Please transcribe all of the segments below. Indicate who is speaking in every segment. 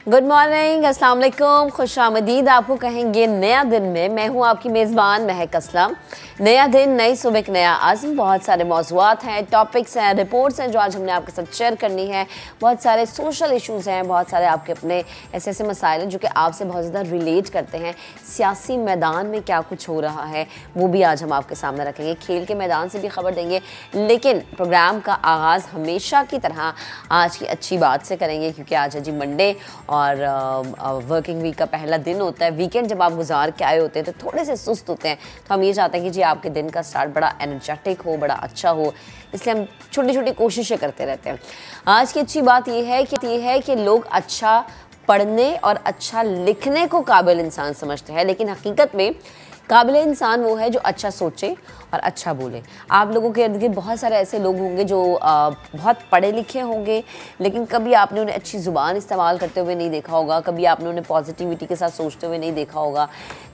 Speaker 1: Good morning, अस्सलाम वालेकुम, खुश आमदीद आपको कहेंगे नया दिन में। मैं हूँ आपकी मेज़बान महक असलम। नया दिन, नई सुबह, एक नया आज़म। बहुत सारे मौज़ूआत हैं, टॉपिक्स हैं, रिपोर्ट्स हैं जो आज हमने आपके साथ शेयर करनी है। बहुत सारे सोशल इश्यूज़ हैं, बहुत सारे आपके अपने ऐसे ऐसे मसाइल हैं जो कि आपसे बहुत ज़्यादा रिलेट करते हैं। सियासी मैदान में क्या कुछ हो रहा है वो भी आज हम आपके सामने रखेंगे। खेल के मैदान से भी खबर देंगे, लेकिन प्रोग्राम का आगाज़ हमेशा की तरह आज की अच्छी बात से करेंगे, क्योंकि आज है जी मंडे और वर्किंग वीक का पहला दिन होता है। वीकेंड जब आप गुजार के आए होते हैं तो थोड़े से सुस्त होते हैं, तो हम ये चाहते हैं कि जी आपके दिन का स्टार्ट बड़ा एनर्जेटिक हो, बड़ा अच्छा हो, इसलिए हम छोटी छोटी कोशिशें करते रहते हैं। आज की अच्छी बात ये है कि लोग अच्छा पढ़ने और अच्छा लिखने को काबिल इंसान समझते हैं, लेकिन हकीकत में काबिल इंसान वो है जो अच्छा सोचे और अच्छा बोले। आप लोगों के इर्द गिर्द बहुत सारे ऐसे लोग होंगे जो बहुत पढ़े लिखे होंगे, लेकिन कभी आपने उन्हें अच्छी ज़ुबान इस्तेमाल करते हुए नहीं देखा होगा, कभी आपने उन्हें पॉजिटिविटी के साथ सोचते हुए नहीं देखा होगा।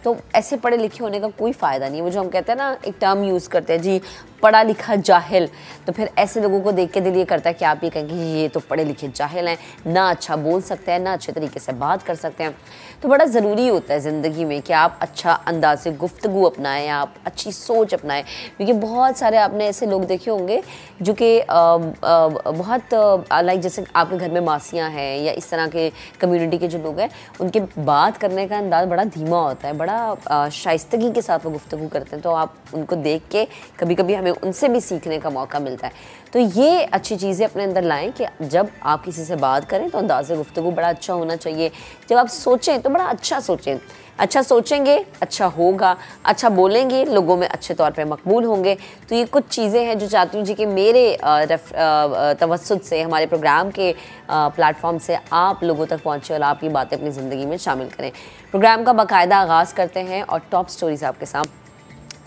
Speaker 1: तो ऐसे पढ़े लिखे होने का कोई फ़ायदा नहीं है। वो जो हम कहते हैं ना, एक टर्म यूज़ करते हैं जी, पढ़ा लिखा जाहिल, तो फिर ऐसे लोगों को देख के दिल ये करता है कि आप ये कहेंगे ये तो पढ़े लिखे जाहिल हैं, ना अच्छा बोल सकते हैं, ना अच्छे तरीके से बात कर सकते हैं। तो बड़ा ज़रूरी होता है ज़िंदगी में कि आप अच्छा अंदाज़ से गुफ्तगू अपनाएं, आप अच्छी सोच अपनाएं, क्योंकि बहुत सारे आपने ऐसे लोग देखे होंगे जो कि बहुत लाइक जैसे आपके घर में मासियाँ हैं या इस तरह के कम्युनिटी के जो लोग हैं, उनके बात करने का अंदाज़ बड़ा धीमा होता है, बड़ा शाइस्तगी के साथ वो गुफ्तगू करते हैं। तो आप उनको देख के कभी कभी हमें उनसे भी सीखने का मौका मिलता है। तो ये अच्छी चीज़ें अपने अंदर लाएं कि जब आप किसी से बात करें तो अंदाज़ गुफ्तगू बड़ा अच्छा होना चाहिए। जब आप सोचें तो बड़ा अच्छा सोचें, अच्छा सोचेंगे अच्छा होगा, अच्छा बोलेंगे लोगों में अच्छे तौर पे मकबूल होंगे। तो ये कुछ चीज़ें हैं जो चाहती हूँ जी कि मेरे तवज्जुद से, हमारे प्रोग्राम के प्लेटफॉर्म से आप लोगों तक पहुँचे और आप ये बातें अपनी ज़िंदगी में शामिल करें। प्रोग्राम का बाकायदा आगाज़ करते हैं और टॉप स्टोरीज आपके सामने।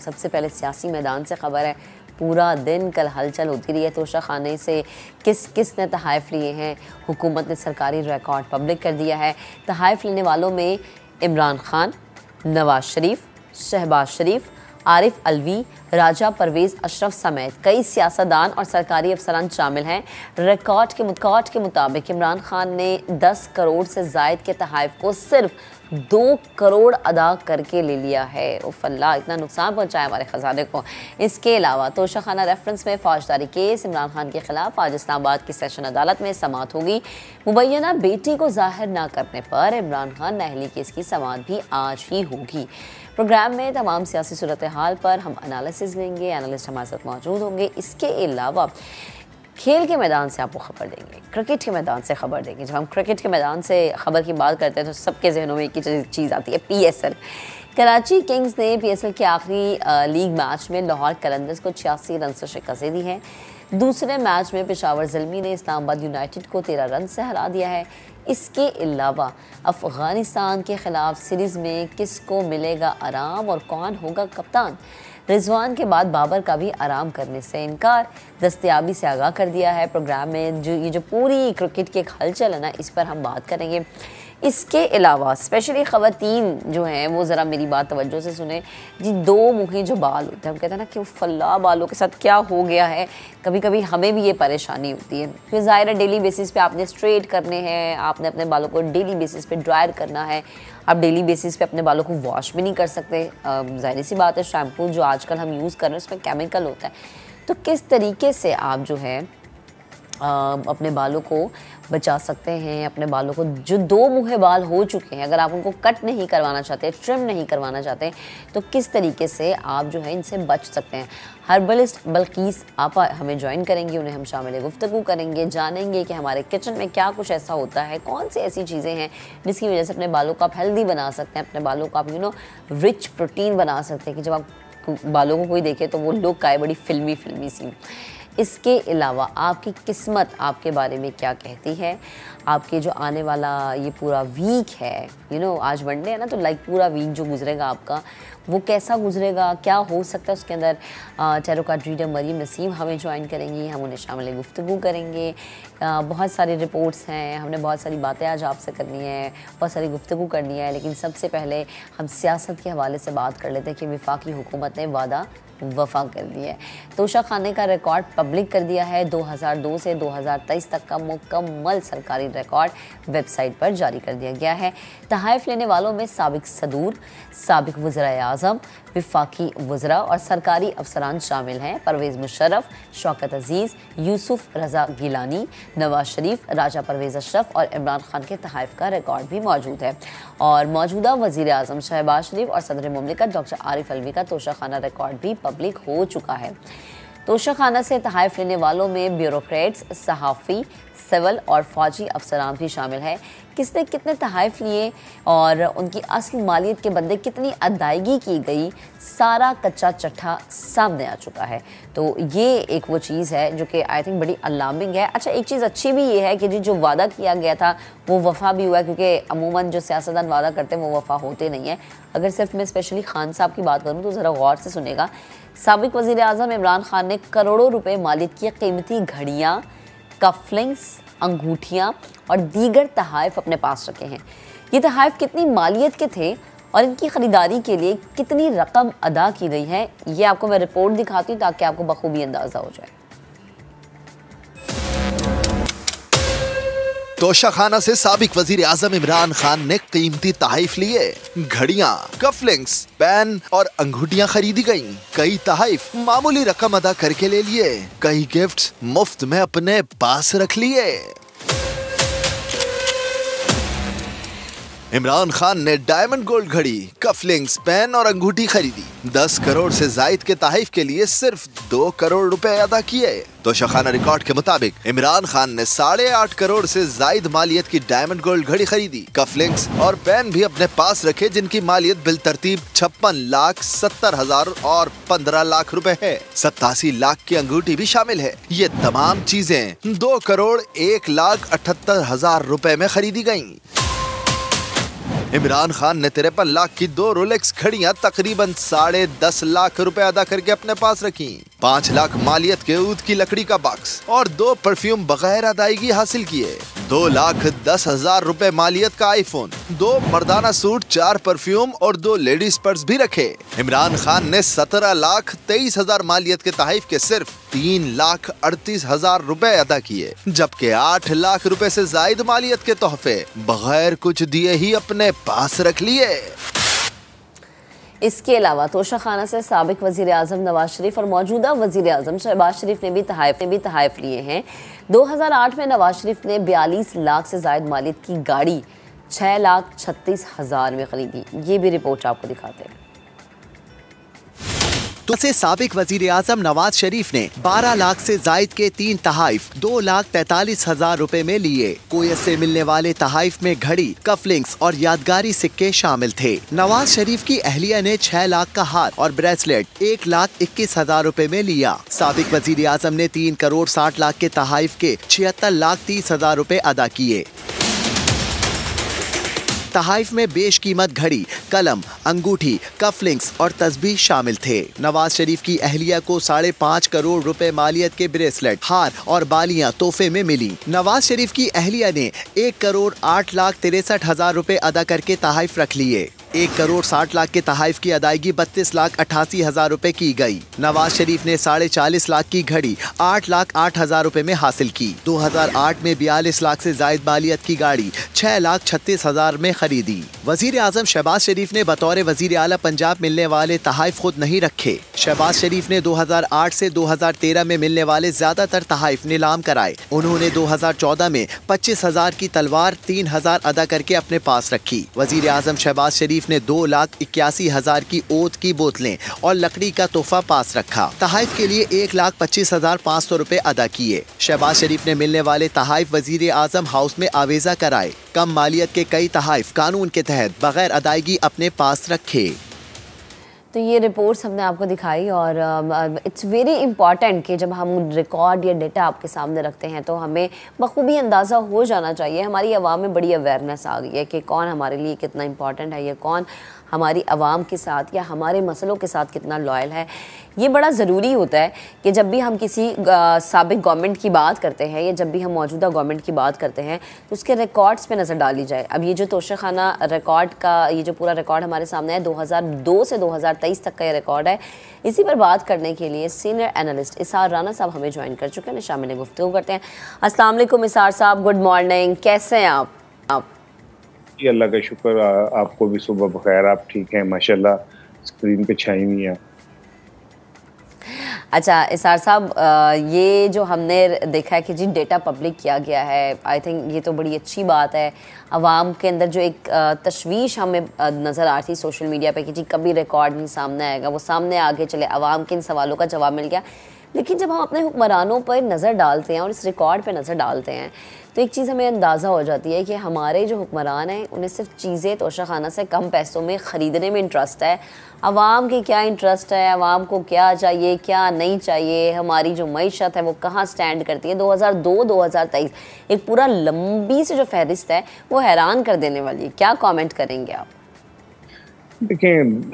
Speaker 1: सबसे पहले सियासी मैदान से ख़बर है। पूरा दिन कल हलचल होती रही है तोशा खाने से, किस ने तहाइफ लिए हैं। हुकूमत ने सरकारी रिकॉर्ड पब्लिक कर दिया है। तहाइफ लेने वालों में इमरान खान, नवाज शरीफ, शहबाज शरीफ, आरिफ अलवी, राजा परवेज़ अशरफ समेत कई सियासतदान और सरकारी अफसरान शामिल हैं। रिकॉर्ड के मुताबिक इमरान खान ने 10 करोड़ से ज़ायद के तहाइफ को सिर्फ 2 करोड़ अदा करके ले लिया है। उफ़ अल्लाह, इतना नुकसान पहुंचाया हमारे ख़जाने को। इसके अलावा तोशाखाना रेफरेंस में फौजदारी केस इमरान खान के खिलाफ आज इस्लामाबाद की सेशन अदालत में समाअत होगी। मुबैना बेटी को जाहिर न करने पर इमरान खान नाअहली केस की समाअत भी आज ही होगी। प्रोग्राम में तमाम सियासी सूरत हाल पर हम एनालिसिस लेंगे, एनालिस्ट हमारे साथ मौजूद होंगे। इसके अलावा खेल के मैदान से आपको खबर देंगे, क्रिकेट के मैदान से खबर देंगे। जब हम क्रिकेट के मैदान से खबर की बात करते हैं तो सबके जहनों में एक ही चीज़ आती है, PSL। कराची किंग्स ने PSL के आखिरी लीग मैच में लाहौर कलंदर्स को 86 रन से शिकस्त दी है। दूसरे मैच में पेशावर ज़ल्मी ने इस्लामाबाद यूनाइटेड को 13 रन से हरा दिया है। इसके अलावा अफ़गानिस्तान के ख़िलाफ़ सीरीज़ में किसको मिलेगा आराम और कौन होगा कप्तान। रिजवान के बाद बाबर का भी आराम करने से इनकार, दस्तयाबी से आगाह कर दिया है। प्रोग्राम में जो पूरी क्रिकेट की एक हलचल है ना, इस पर हम बात करेंगे। इसके अलावा स्पेशली ख़वातीन जो हैं वो ज़रा मेरी बात तवज्जो से सुने जी। 2 मुँहे जो बाल होते हैं, हम कहते हैं ना कि फल्ला बालों के साथ क्या हो गया है, कभी कभी हमें भी ये परेशानी होती है। फिर ज़ाहिर है डेली बेसिस पे आपने स्ट्रेट करने हैं, आपने अपने बालों को डेली बेसिस पे ड्रायर करना है। आप डेली बेसिस पे अपने बालों को वॉश भी नहीं कर सकते। ज़ाहिर सी बात है, शैम्पू जो आजकल हम यूज़ कर रहे हैं उसमें केमिकल होता है। तो किस तरीके से आप जो है अपने बालों को बचा सकते हैं, अपने बालों को जो 2 मुँहे बाल हो चुके हैं, अगर आप उनको कट नहीं करवाना चाहते, ट्रिम नहीं करवाना चाहते, तो किस तरीके से आप जो है इनसे बच सकते हैं। हर्बलिस्ट बल्कीस आपा हमें ज्वाइन करेंगी, उन्हें हम शामिल गुफ्तगू करेंगे, जानेंगे कि हमारे किचन में क्या कुछ ऐसा होता है, कौन सी ऐसी चीज़ें हैं जिसकी वजह से अपने बालों को आप हेल्दी बना सकते हैं, अपने बालों को आप रिच प्रोटीन बना सकते हैं कि जब आप बालों को कोई देखे तो वो लुक आए बड़ी फिल्मी सी। इसके अलावा आपकी किस्मत आपके बारे में क्या कहती है, आपके जो आने वाला ये पूरा वीक है, आज मंडे है ना, तो लाइक पूरा वीक जो गुजरेगा आपका, वो कैसा गुजरेगा, क्या हो सकता है उसके अंदर। Tarot card reader Maryam Naseem हमें ज्वाइन करेंगी, हम उन्हें शामिल गुफ्तगू करेंगे। बहुत सारी रिपोर्ट्स हैं, हमने बहुत सारी बातें आज आपसे करनी है, बहुत सारी गुफ्तगू करनी है। लेकिन सबसे पहले हम सियासत के हवाले से बात कर लेते हैं कि वफाकी हुकूमत ने वादा वफा कर दिया है। तोशा खाने का रिकॉर्ड पब्लिक कर दिया है। 2002 से 2023 तक का मुकम्मल सरकारी रिकॉर्ड वेबसाइट पर जारी कर दिया गया है। तहाइफ लेने वालों में साबिक सदूर, साबिक वज़राए आज़म, वफाकी वज़रा और सरकारी अफसरान शामिल हैं। परवेज़ मुशर्रफ, शौकत अजीज़, यूसुफ रज़ा गिलानी, नवाज शरीफ, राजा परवेज़ अशरफ और इमरान खान के तहाइफ का रिकॉर्ड भी मौजूद है। और मौजूदा वज़ीर आज़म शहबाज शरीफ और सदर मुमलिकत डॉक्टर आरिफ अलवी का तोशा खाना रिकॉर्ड भी पब्लिक हो चुका है। तोशा खाना से तहाइफ लेने वालों में ब्यूरोक्रेट्स, सहाफ़ी, सिविल और फौजी अफसरान भी शामिल है। किसने कितने तहाइफ लिए और उनकी असल मालियत के बदले कितनी अदायगी की गई, सारा कच्चा चट्ठा सामने आ चुका है। तो ये एक वो चीज़ है जो कि आई थिंक बड़ी अलार्मिंग है। अच्छा, एक चीज़ अच्छी भी ये है कि जो वादा किया गया था वो वफ़ा भी हुआ है, क्योंकि अमूमन जो सियासतदान वादा करते हैं वो वफ़ा होते नहीं है। अगर सिर्फ मैं स्पेशली खान साहब की बात करूँ तो ज़रा गौर से सुनेगा। साबिक वज़ीर आज़म इमरान खान ने करोड़ों रुपए मालियत की कीमती घड़ियाँ, कफलिंग्स, अंगूठियाँ और दीगर तहाइफ अपने पास रखे हैं। ये तहाइफ कितनी मालियत के थे और इनकी ख़रीदारी के लिए कितनी रकम अदा की गई है, ये आपको मैं रिपोर्ट दिखाती हूँ ताकि आपको बखूबी अंदाज़ा हो जाए।
Speaker 2: तोशा खाना से साबिक वजीर आजम इमरान खान ने कीमती तहाइफ लिए। घड़ियां, कफलिंग्स, पेन और अंगूठियां खरीदी गईं। कई तहाइफ मामूली रकम अदा करके ले लिए। कई गिफ्ट मुफ्त में अपने पास रख लिए। इमरान खान ने डायमंड गोल्ड घड़ी, कफलिंग्स, पेन और अंगूठी खरीदी। 10 करोड़ से जायद के तहाइफ के लिए सिर्फ 2 करोड़ रुपए अदा किए। तोशा खाना रिकॉर्ड के मुताबिक इमरान खान ने 8.5 करोड़ से जायद मालियत की डायमंड गोल्ड घड़ी खरीदी। कफलिंग्स और पेन भी अपने पास रखे, जिनकी मालियत बिल तरतीब 56,70,000 और 15 लाख रुपए है। 87 लाख की अंगूठी भी शामिल है। ये तमाम चीजें 2 करोड़ 1,78,000 रुपए में खरीदी गयी। इमरान खान ने 53 लाख की 2 रोलेक्स घड़ियां तकरीबन 10.5 लाख रुपए अदा करके अपने पास रखी। 5 लाख मालियत के ऊद की लकड़ी का बॉक्स और 2 परफ्यूम बगैर अदायगी हासिल किए। 2,10,000 रुपए मालियत का आईफोन, 2 मर्दाना सूट, 4 परफ्यूम और 2 लेडीज पर्स भी रखे। इमरान खान ने 17,23,000 मालियत के तहाइफ के सिर्फ 3,38,000 रुपए अदा किए, जबकि 8 लाख रुपए से जायद मालियत के तोहफे बगैर कुछ दिए ही अपने पास रख लिए।
Speaker 1: इसके अलावा तोशा खाना से साबिक वज़ीर आज़म नवाज शरीफ और मौजूदा वज़ीर आज़म शहबाज शरीफ ने भी तहाइफ लिए हैं। 2008 में नवाज शरीफ ने 42 लाख से जायद मालियत की गाड़ी 6,36,000 में खरीदी। ये भी रिपोर्ट आपको दिखाते हैं।
Speaker 3: तो से साबिक वजीर आजम नवाज शरीफ ने 12 लाख से जायद के 3 तहाइफ 2,43,000 रुपए में लिए। कोयत से मिलने वाले तहाइफ में घड़ी, कफलिंग्स और यादगारी सिक्के शामिल थे। नवाज शरीफ की अहलिया ने 6 लाख का हार और ब्रेसलेट 1,21,000 रुपए में लिया। साबिक वजीर आजम ने 3 करोड़ 60 लाख के तहाइफ के 76,30,000 रुपए अदा किए। तहाइफ में बेशकीमत घड़ी, कलम, अंगूठी, कफलिंग्स और तस्बीह शामिल थे। नवाज शरीफ की अहलिया को 5.5 करोड़ रुपए मालियत के ब्रेसलेट, हार और बालियां तोहफे में मिली। नवाज शरीफ की अहलिया ने 1 करोड़ 8,63,000 रुपए अदा करके तहाइफ रख लिए। 1 करोड़ 60 लाख के तहाइफ की अदायगी 32,88,000 रुपए की गई। नवाज शरीफ ने 40.5 लाख की घड़ी 8,08,000 रुपए में हासिल की। 2008 में 42 लाख से जायद मालियत की गाड़ी 6,36,000 में खरीदी। वजीर आजम शहबाज शरीफ ने बतौर वजीर आला पंजाब मिलने वाले तहाइफ खुद नहीं रखे। शहबाज शरीफ ने 2008 से 2013 में मिलने वाले ज्यादातर तहाइफ नीलाम कराए। उन्होंने 2014 में 25,000 की तलवार 3,000 अदा करके अपने पास रखी। वजीर आजम शहबाज शरीफ ने 2,81,000 की ओद की बोतलें और लकड़ी का तोहफा पास रखा। तहाइफ के लिए 1,25,500 रुपए अदा किए। शहबाज शरीफ ने मिलने वाले तहाइफ वजीर आजम हाउस में आवेजा कराए। कम मालियत के कई तहाइफ कानून के तहत बगैर अदायगी अपने पास रखे।
Speaker 1: तो ये रिपोर्ट्स हमने आपको दिखाई और इट्स वेरी इंपॉर्टेंट कि जब हम रिकॉर्ड या डेटा आपके सामने रखते हैं तो हमें बखूबी अंदाज़ा हो जाना चाहिए। हमारी आवाम में बड़ी अवेयरनेस आ गई है कि कौन हमारे लिए कितना इंपॉर्टेंट है, या कौन हमारी आवाम के साथ या हमारे मसलों के साथ कितना लॉयल है। ये बड़ा ज़रूरी होता है कि जब भी हम किसी साबिक गवर्नमेंट की बात करते हैं या जब भी हम मौजूदा गवर्नमेंट की बात करते हैं तो उसके रिकॉर्ड्स पे नज़र डाली जाए। अब ये जो तोशाखाना रिकॉर्ड का ये जो पूरा रिकॉर्ड हमारे सामने है 2002 से 2023 तक का ये रिकॉर्ड है। इसी पर बात करने के लिए सीनियर एनालिस्ट इसार राना साहब हमें ज्वाइन कर चुके हैं, शामिल गुफ्तगू करते हैं। अस्सलाम वालेकुम इसार साहब, गुड मॉर्निंग, कैसे हैं आप?
Speaker 4: अल्लाह का शुक्र, आपको भी सुबह बखैर। आप ठीक हैं माशाल्लाह, स्क्रीन पे छाई हुई हैं।
Speaker 1: अच्छा इसार साहब, ये जो हमने देखा है कि जी डेटा पब्लिक किया गया है, आई थिंक ये तो बड़ी अच्छी बात है। आवाम के अंदर जो एक तशवीश हमें नज़र आ रही थी सोशल मीडिया पे कि जी कभी रिकॉर्ड नहीं सामने आएगा, वो सामने आगे चले, आवाम के इन सवालों का जवाब मिल गया। लेकिन जब हम अपने हुक्मरानों पर नज़र डालते हैं और इस रिकॉर्ड पे नज़र डालते हैं तो एक चीज़ हमें अंदाज़ा हो जाती है कि हमारे जो हुक्मरान हैं उन्हें सिर्फ चीज़ें तोशाखाना से कम पैसों में ख़रीदने में इंटरेस्ट है। आवाम की क्या इंटरेस्ट है, आवाम को क्या चाहिए क्या नहीं चाहिए, हमारी जो मईशत है वो कहाँ स्टैंड करती है। 2002-2023 एक पूरा लंबी से जो फहरिस्त है वो हैरान कर देने वाली है। क्या कॉमेंट करेंगे आप?
Speaker 4: देखें,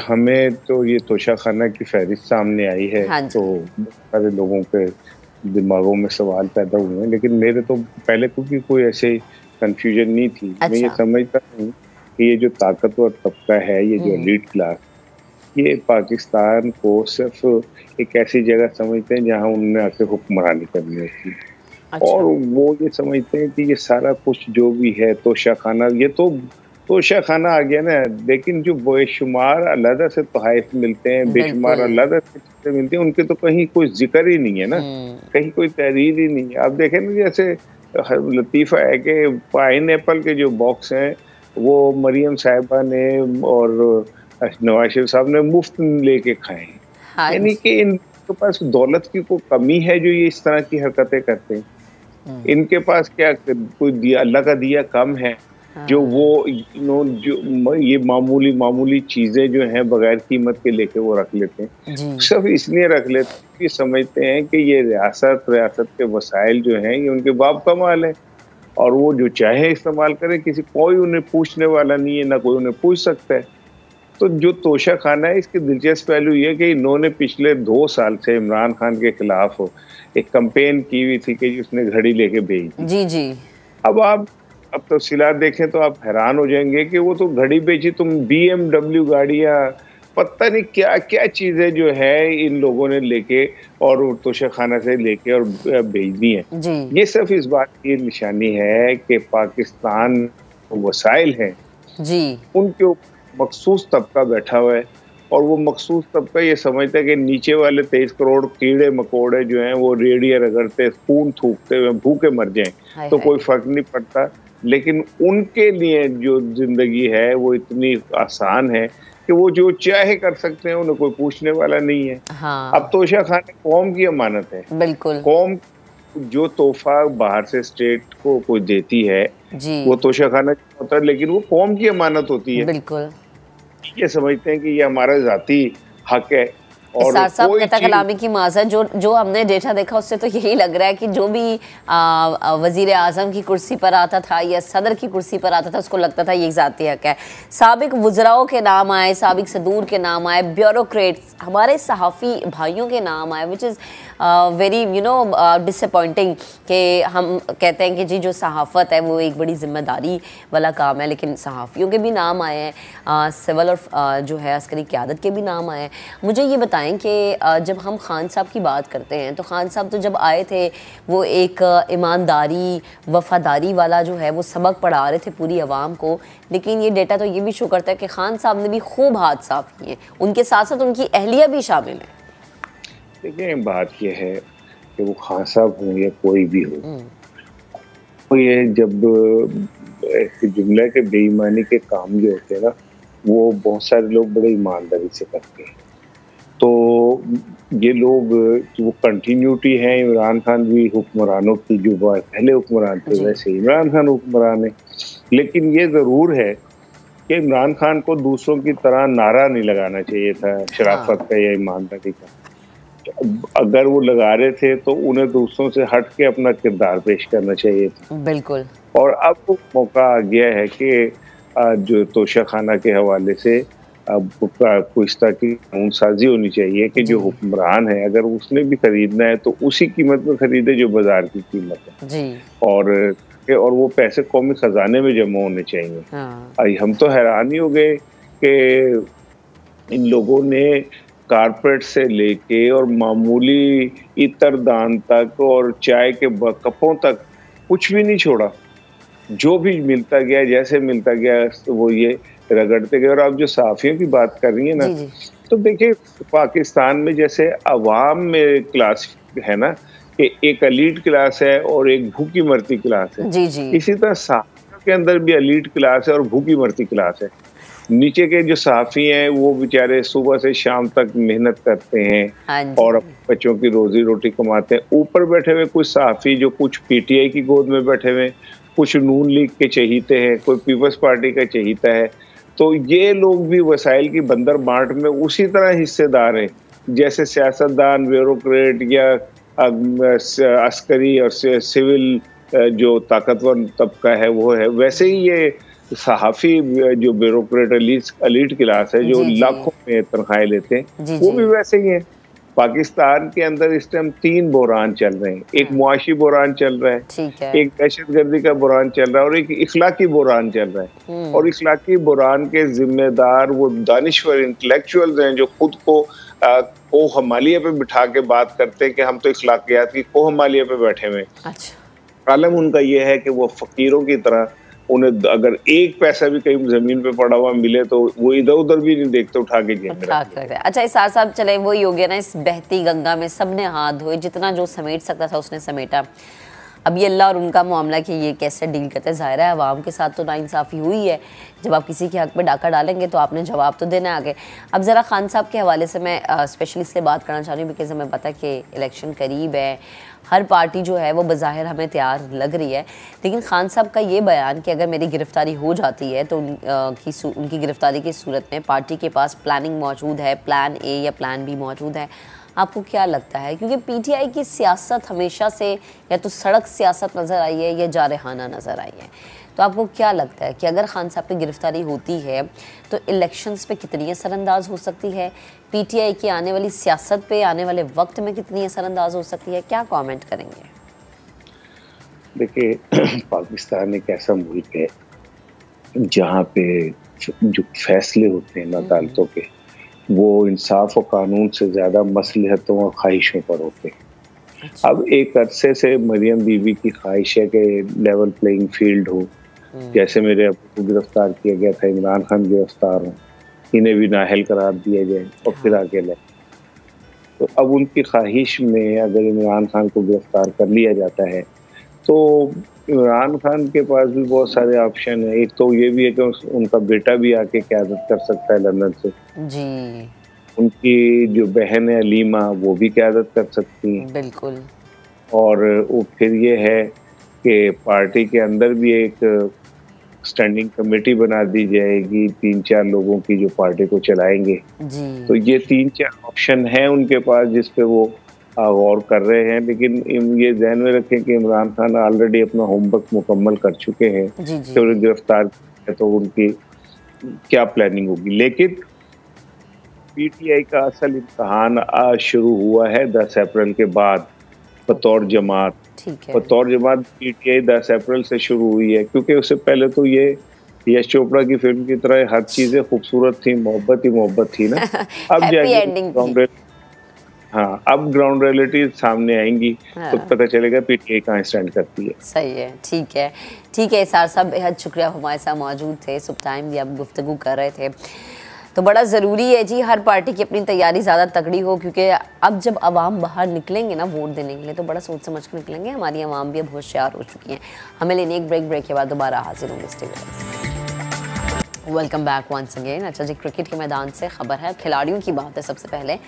Speaker 4: हमें तो ये तोशाखाना की फहरिस्त सामने आई है,
Speaker 1: हाँ
Speaker 4: तो सारे लोगों के दिमागों में सवाल पैदा हुए हैं, लेकिन मेरे तो पहले कोई ऐसे कंफ्यूजन नहीं थी।
Speaker 1: अच्छा।
Speaker 4: मैं ये समझता हूँ कि ये जो ताकतवर तबका है, ये जो एलीट क्लास, ये पाकिस्तान को सिर्फ एक ऐसी जगह समझते हैं जहाँ उन्होंने आके हुक्मरानी करनी होती है।
Speaker 1: अच्छा।
Speaker 4: और वो ये समझते हैं कि ये सारा कुछ जो भी है तोशाखाना, ये तो तोशाखाना आ गया ना। लेकिन जो बेशुमार अलग से तोहफ़ मिलते हैं, बेशुमार अलग से चीज़ें मिलती हैं, उनके तो कहीं कोई जिक्र ही नहीं है ना, कहीं कोई तहरीर ही नहीं है। आप देखें ना, जैसे लतीफ़ा है कि पाइन एप्पल के जो बॉक्स हैं वो मरियम साहिबा ने और नवाज शरीफ साहब ने मुफ्त लेके खाए हैं।
Speaker 1: हाँ,
Speaker 4: यानी कि इनके पास दौलत की कोई कमी है जो ये इस तरह की हरकतें करते हैं। इनके पास क्या कोई दिया, अल्लाह का दिया कम है जो वो जो ये मामूली चीजें जो हैं बगैर कीमत के लेके वो रख लेते हैं। सब इसलिए रख लेते हैं कि समझते हैं कि ये रियासत के वसाइल जो हैं ये उनके बाप का माल है और वो जो चाहे इस्तेमाल करे, कोई उन्हें पूछने वाला नहीं है, ना कोई उन्हें पूछ सकता है। तो जो तोशाखाना है, इसकी दिलचस्प पहलू ये कि इन्होंने पिछले 2 साल से इमरान खान के खिलाफ एक कैंपेन की हुई थी कि उसने घड़ी लेके भेज दी।
Speaker 1: जी।
Speaker 4: अब तफसीलात देखें तो आप हैरान हो जाएंगे कि वो तो घड़ी बेची, तुम BMW गाड़ियाँ, पता नहीं क्या क्या चीजें जो है इन लोगों ने लेके और तोशाखाना से लेके और भेज दी हैं। ये सिर्फ इस बात की निशानी है कि पाकिस्तान वसाइल हैं
Speaker 1: जी, उनके
Speaker 4: ऊपर मखसूस तबका बैठा हुआ है और वो मखसूस तबका ये समझता है कि नीचे वाले 23 करोड़ कीड़े मकोड़े जो हैं वो रेडिया रगड़ते, खून थूकते हुए भूखे मर जाएं तो कोई फर्क नहीं पड़ता। लेकिन उनके लिए जो जिंदगी है वो इतनी आसान है कि वो जो चाहे कर सकते हैं, उन्हें कोई पूछने वाला नहीं है।
Speaker 1: हाँ।
Speaker 4: अब तोशाखाना कौम की अमानत है।
Speaker 1: बिल्कुल।
Speaker 4: कौम जो तोहफा बाहर से स्टेट को कोई देती है
Speaker 1: जी,
Speaker 4: वो तोशाखाना होता है, लेकिन वो कौम की अमानत होती है।
Speaker 1: बिल्कुल।
Speaker 4: ये समझते हैं कि ये हमारा जाती हक है। और
Speaker 1: कलामी की माजर जो हमने डेटा देखा उससे तो यही लग रहा है कि जो भी वजीर आजम की कुर्सी पर आता था या सदर की कुर्सी पर आता था उसको लगता था ये ज़ाती हक है। साबिक वज़राओं के नाम आए, साबिक सदूर के नाम आए, ब्यूरोक्रेट्स, हमारे सहाफ़ी भाइयों के नाम आए, विच इज़ वेरी डिसअपॉइंटिंग कि हम कहते हैं कि जी जो सहाफ़त है वो एक बड़ी ज़िम्मेदारी वाला काम है, लेकिन सहाफ़ियों के भी नाम आए हैं, सिविल और जो है अस्करी क़यादत के भी नाम आए हैं। मुझे ये बताएं कि जब हम खान साहब की बात करते हैं तो खान साहब तो जब आए थे वो एक ईमानदारी वफादारी वाला जो है वो सबक पढ़ा रहे थे पूरी आवाम को, लेकिन ये डेटा तो ये भी शो करता है कि खान साहब ने भी खूब हाथ साफ किए, उनके साथ साथ उनकी अहलिया भी शामिल है।
Speaker 4: देखिए, बात यह है कि वो खान साहब हो या कोई भी हो, तो ये जब जुमला के बेईमानी के काम जो होते हैं ना वो बहुत सारे लोग बड़े ईमानदारी से करते हैं। तो ये लोग वो कंटिन्यूटी है, इमरान खान भी हुक्मरानों की जो पहले हुक्मरान थे वैसे इमरान खान हुक्मरान है। लेकिन ये ज़रूर है कि इमरान खान को दूसरों की तरह नारा नहीं लगाना चाहिए था शराफत का या ईमानदारी का। अगर वो लगा रहे थे तो उन्हें दूसरों से हट के अपना किरदार पेश करना चाहिए था।
Speaker 1: बिल्कुल।
Speaker 4: और अब वो मौका आ गया है कि जो तोशा खाना के हवाले से अब कोई इस तरह की कानून साजी होनी चाहिए कि जो हुक्मरान है अगर उसने भी खरीदना है तो उसी कीमत में खरीदे जो बाजार की कीमत है
Speaker 1: जी।
Speaker 4: और वो पैसे कौमी खजाने में जमा होने चाहिए। हाँ। हम तो हैरान ही हो गए कि इन लोगों ने कारपेट से लेके और मामूली इतर दान तक और चाय के कपों तक कुछ भी नहीं छोड़ा। जो भी मिलता गया जैसे मिलता गया वो ये रगड़ते गए। और आप जो सहाफियों की बात कर रही है ना, तो देखिए पाकिस्तान में जैसे अवाम में क्लास है ना कि एक एलीट क्लास है और एक भूखी मरती क्लास है। जी। इसी तरह सहाफियों के अंदर भी एलीट क्लास है और भूखी मरती क्लास है। नीचे के जो सहाफी हैं वो बेचारे सुबह से शाम तक मेहनत करते हैं और बच्चों की रोजी रोटी कमाते हैं। ऊपर बैठे हुए कुछ सहाफी जो कुछ पीटीआई की गोद में बैठे हुए, कुछ नून लीग के चहीते हैं, कोई पीपल्स पार्टी का चहीता है। तो ये लोग भी वसाइल की बंदर बांट में उसी तरह हिस्सेदार हैं जैसे सियासतदान, ब्यूरोक्रेट या अस्करी और सिविल जो ताकतवर तबका है वो है। वैसे ही ये सहाफी जो ब्यूरोक्रेट एलीट क्लास है जो लाखों में तनख्वाहें लेते हैं वो भी वैसे ही है। पाकिस्तान के अंदर इस टाइम 3 बहरान चल रहे हैं। एक मुआशी बहरान चल रहा है, एक दहशतगर्दी का बहरान चल रहा है और एक इखलाकी बहरान चल रहा है। और इखलाकी बहरान के जिम्मेदार वो दानिश्वर इंटेलेक्चुअल्स हैं जो खुद को कोहमालिया पे बिठा के बात करते हैं कि हम तो इखलाकियात की कोहमालिया पे बैठे हुए। आलम उनका ये है कि वो फकीरों की तरह उन्हें अगर एक पैसा भी कहीं जमीन पे पड़ा हुआ मिले तो वो इधर उधर भी नहीं देखते, उठा के जेब में रखते हैं।
Speaker 1: अच्छा इसार साहब, चले वो ही हो गया ना, इस बहती गंगा में सबने हाथ धोए, जितना जो समेट सकता था उसने समेटा। अब ये अल्लाह और उनका मामला कि ये कैसे डील करते हैं। ज़ाहिर है अवाम के साथ तो नाइंसाफ़ी हुई है। जब आप किसी के हक़ में डाका डालेंगे तो आपने जवाब तो देना आगे। अब ज़रा खान साहब के हवाले से मैं स्पेशली इसलिए बात करना चाह रही हूँ बिकॉज़ हमें पता है कि इलेक्शन करीब है, हर पार्टी जो है वो बज़ाहिर हमें तैयार लग रही है। लेकिन खान साहब का ये बयान कि अगर मेरी गिरफ़्तारी हो जाती है तो उनकी गिरफ़्तारी की सूरत में पार्टी के पास प्लानिंग मौजूद है, प्लान ए या प्लान बी मौजूद है, आपको क्या लगता है? क्योंकि पीटीआई की सियासत हमेशा से या तो सड़क सियासत नज़र आई है या जारहाना नज़र आई है। तो आपको क्या लगता है कि अगर खान साहब की गिरफ़्तारी होती है तो इलेक्शंस पे कितनी असरअंदाज हो सकती है? पीटीआई की आने वाली सियासत पे आने वाले वक्त में कितनी असरअंदाज हो सकती है? क्या कमेंट करेंगे?
Speaker 4: देखिए पाकिस्तान एक ऐसा मुल्क है जहाँ पे जो फैसले होते हैं अदालतों के वो इंसाफ और कानून से ज़्यादा मसलहतों और ख्वाहिशों पर होते हैं। अब एक अरसे से मरियम बीबी की ख्वाहिश है कि लेवल प्लेइंग फील्ड हो। जैसे मेरे अबू को गिरफ्तार किया गया था, इमरान खान गिरफ्तार हो, इन्हें भी नाअहल करार दिया जाए और फिर आगे ले। तो अब उनकी ख्वाहिश में अगर इमरान खान को गिरफ्तार कर लिया जाता है तो इमरान खान के पास भी बहुत सारे ऑप्शन है। एक तो ये भी है कि उनका बेटा भी आके क़यादत कर सकता है लंदन से जी। उनकी जो बहन है अलीमा वो भी क़यादत कर सकती है।
Speaker 1: बिल्कुल।
Speaker 4: और वो फिर ये है कि पार्टी के अंदर भी एक स्टैंडिंग कमेटी बना दी जाएगी 3-4 लोगों की जो पार्टी को चलाएंगे जी। तो ये 3-4 ऑप्शन हैं उनके पास जिस पे वो गौर कर रहे हैं। लेकिन ये ध्यान में रखें कि इमरान खान ऑलरेडी अपना होमवर्क मुकम्मल कर चुके हैं कि उन्हें गिरफ्तार किया तो उनकी क्या प्लानिंग होगी। लेकिन पीटीआई का असल इम्तहान आज शुरू हुआ है 10 अप्रैल के बाद बतौर जमात। बतौर जमात पीटीआई 10 अप्रैल से शुरू हुई है क्योंकि उससे पहले तो ये यश चोपड़ा की फिल्म की तरह हर चीजें खूबसूरत थी, मोहब्बत ही मोहब्बत थी ना। अब जाके हाँ अब ग्राउंड रियलिटी सामने आएंगी तो पता चलेगा पीटीआई कहाँ स्टैंड करती है।
Speaker 1: सही है, ठीक है, ठीक है। इसार साहब बेहद शुक्रिया हमारे साथ मौजूद थे, सब टाइम दिया, आप गुफ्तगू कर रहे थे। तो बड़ा ज़रूरी है जी हर पार्टी की अपनी तैयारी ज़्यादा तगड़ी हो क्योंकि अब जब आवाम बाहर निकलेंगे ना वोट देने के लिए तो बड़ा सोच समझ कर निकलेंगे। हमारी आवाम भी अब होशियार हो चुकी हैं। हमें लेने एक ब्रेक के बाद दोबारा हाजिर होंगे। Stay with us. Welcome back once again. अच्छा जी, क्रिकेट के मैदान से खबर है, खिलाड़ियों की बात है। सबसे पहले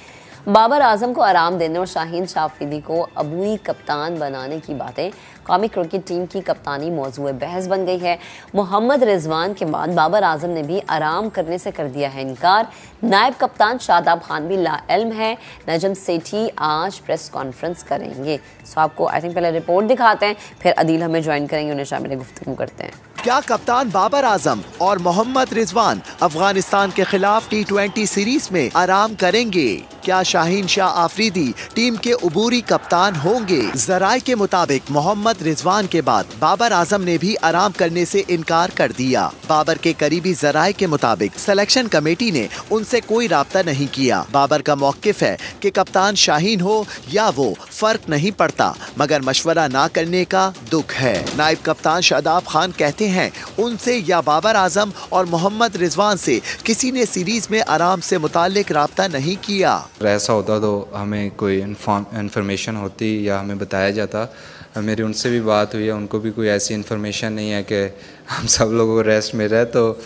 Speaker 1: बाबर आजम को आराम देने और शाहीन शाफिदी को अबुई कप्तान बनाने की बातें कौमी क्रिकेट टीम की कप्तानी मौजूद बहस बन गई है। मोहम्मद रिजवान के बाद बाबर आजम ने भी आराम करने से कर दिया है इनकार। नायब कप्तान शादाब खान भी लाइल्म है। नजम सेठी आज प्रेस कॉन्फ्रेंस करेंगे। सो आपको आई थिंक पहले रिपोर्ट दिखाते हैं, फिर अदील हमें ज्वाइन करेंगे, उन्हें शामिल गुफ्तगू करते हैं।
Speaker 3: क्या कप्तान बाबर आजम और मोहम्मद रिजवान अफगानिस्तान के खिलाफ T20 सीरीज में आराम करेंगे? क्या शाहीन शाह आफरीदी टीम के उबूरी कप्तान होंगे? जराए के मुताबिक मोहम्मद रिजवान के बाद बाबर आजम ने भी आराम करने से इनकार कर दिया। बाबर के करीबी जराए के मुताबिक सिलेक्शन कमेटी ने उनसे कोई राब्ता नहीं किया। बाबर का मौकिफ है कि कप्तान शाहीन हो या वो, फर्क नहीं पड़ता, मगर मशवरा ना करने का दुख है। नायब कप्तान शादाब खान कहते हैं उनसे या बाबर आजम और मोहम्मद रिजवान से किसी ने सीरीज में आराम से मुताल्लिक राब्ता नहीं किया।
Speaker 5: ऐसा होता तो हमें कोई इन्फॉर्मेशन होती या हमें बताया जाता। मेरी उनसे भी बात हुई है, उनको भी कोई ऐसी इन्फॉर्मेशन नहीं है कि हम सब लोगों को रेस्ट मिल रहा है, तो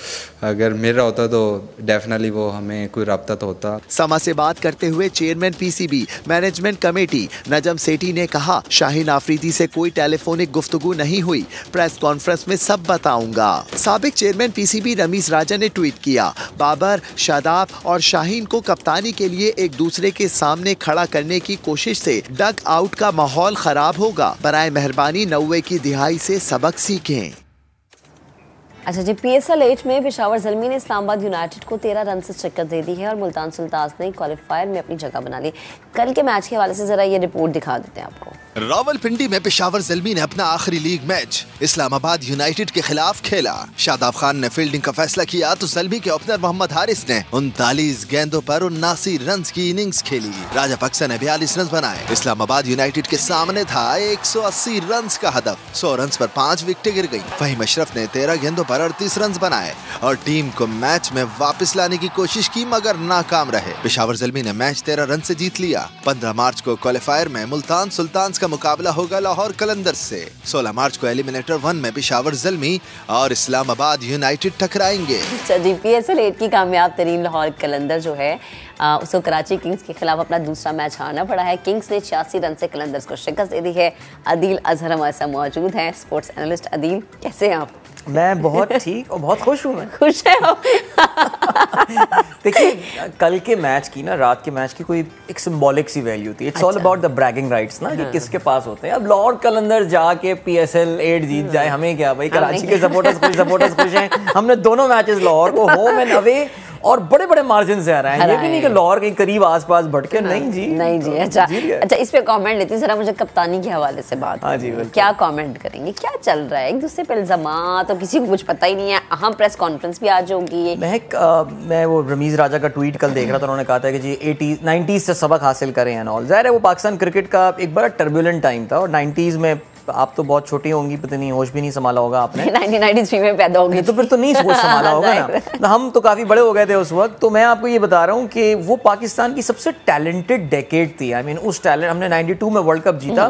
Speaker 5: अगर मिल रहा होता तो डेफिनेटली वो हमें कोई रब्ता तो होता।
Speaker 3: समा से बात करते हुए chairman PCB management committee Najam Sethi ने कहा, शाहीन आफरीदी से कोई टेलीफोनिक गुफ्तगू नहीं हुई, प्रेस कॉन्फ्रेंस में सब बताऊंगा। साबिक चेयरमैन PCB रमीज राजा ने ट्वीट किया, बाबर, शादाब और शाहीन को कप्तानी के लिए एक दूसरे के सामने खड़ा करने की कोशिश से डग आउट का माहौल खराब होगा। बराए मेहरबानी 90 की दिहाई से सबक सीखें।
Speaker 1: अच्छा जी, PSL 8 में पेशावर ज़ल्मी ने इस्लामाबाद यूनाइटेड को 13 रन से शिकस्त दे दी है और मुल्तान सुल्तान्स ने क्वालिफायर में अपनी जगह बना ली। कल के मैच के हवाले से जरा ये रिपोर्ट दिखा देते हैं आपको।
Speaker 2: रावलपिंडी में पेशावर ज़ल्मी ने अपना आखिरी लीग मैच इस्लामाबाद यूनाइटेड के खिलाफ खेला। शादाब खान ने फील्डिंग का फैसला किया तो ज़ल्मी के ओपनर मोहम्मद हारिस ने 39 गेंदों पर 79 रन की इनिंग्स खेली। राजापक्सा ने 42 रन बनाए। इस्लामाबाद यूनाइटेड के सामने था 180 रन का हदफ। 100 रन पर 5 विकेटें गिर गयी। फहीम अशरफ ने 13 गेंदों पर 38 रन बनाए और टीम को मैच में वापस लाने की कोशिश की, मगर नाकाम रहे। पेशावर ज़ल्मी ने मैच 13 रन से जीत लिया। 15 मार्च को क्वालिफायर में मुल्तान सुल्तान्स का मुकाबला होगा लाहौर कलंदर्स से। 16 मार्च को एलिमिनेटर 1 में पेशावर ज़ल्मी और इस्लामाबाद यूनाइटेड टकराएंगे।
Speaker 1: PSL 8 की कामयाब तरीन लाहौर कलंदर जो है उसको कराची किंग्स के खिलाफ अपना दूसरा मैच हारना पड़ा है। किंग्स ने 86 रन से कलंदर्स को शिकस्त दे दी है। अदील अजहर हमारे साथ मौजूद हैं, स्पोर्ट्स एनालिस्ट। अदील, कैसे हैं आप?
Speaker 6: मैं बहुत ठीक और बहुत खुश हूँ। मैं
Speaker 1: खुश है हो?
Speaker 6: देखिए, कल के मैच की ना, रात के मैच की कोई एक सिंबॉलिक सी वैल्यू थी। It's all about the bragging rights ना, कि किसके पास होते हैं। अब लाहौर कलंदर जाके PSL 8 जीत जाए, हमें क्या भाई, कराची के सपोर्टर्स खुश हैं। हमने दोनों मैचेस लाहौर को होम एंड अवे और बड़े बड़े मार्जिन से हराए हैं। ये भी नहीं कि लाहौर के करीब आसपास भटके। नहीं जी,
Speaker 1: नहीं जी। अच्छा, इस पे कमेंट लेती जरा, मुझे कप्तानी के हवाले से बात।
Speaker 6: हाँ जी,
Speaker 1: क्या कमेंट करेंगे? क्या चल रहा है? एक दूसरे पे इल्जामात, तो किसी को कुछ पता ही नहीं है। अहम प्रेस कॉन्फ्रेंस भी आज होगी।
Speaker 6: मैं वो रमीज राजा का ट्वीट कल देख रहा था, उन्होंने कहा था कि जी 80s 90s से सबक हासिल करें एंड ऑल। ज़ाहिर है वो पाकिस्तान क्रिकेट का एक बड़ा टर्बुलेंट टाइम था और 90s में, आप तो बहुत छोटी होंगी, पता नहीं, होश भी नहीं संभाला होगा आपने।
Speaker 1: 1993 में पैदा होगी
Speaker 6: तो फिर तो नहीं होश संभाला होगा ना। हम तो काफ़ी बड़े हो गए थे उस वक्त। तो मैं आपको ये बता रहा हूँ कि वो पाकिस्तान की सबसे टैलेंटेड डेकेड थी। आई मीन उस टैलेंट, हमने 92 में वर्ल्ड कप जीता।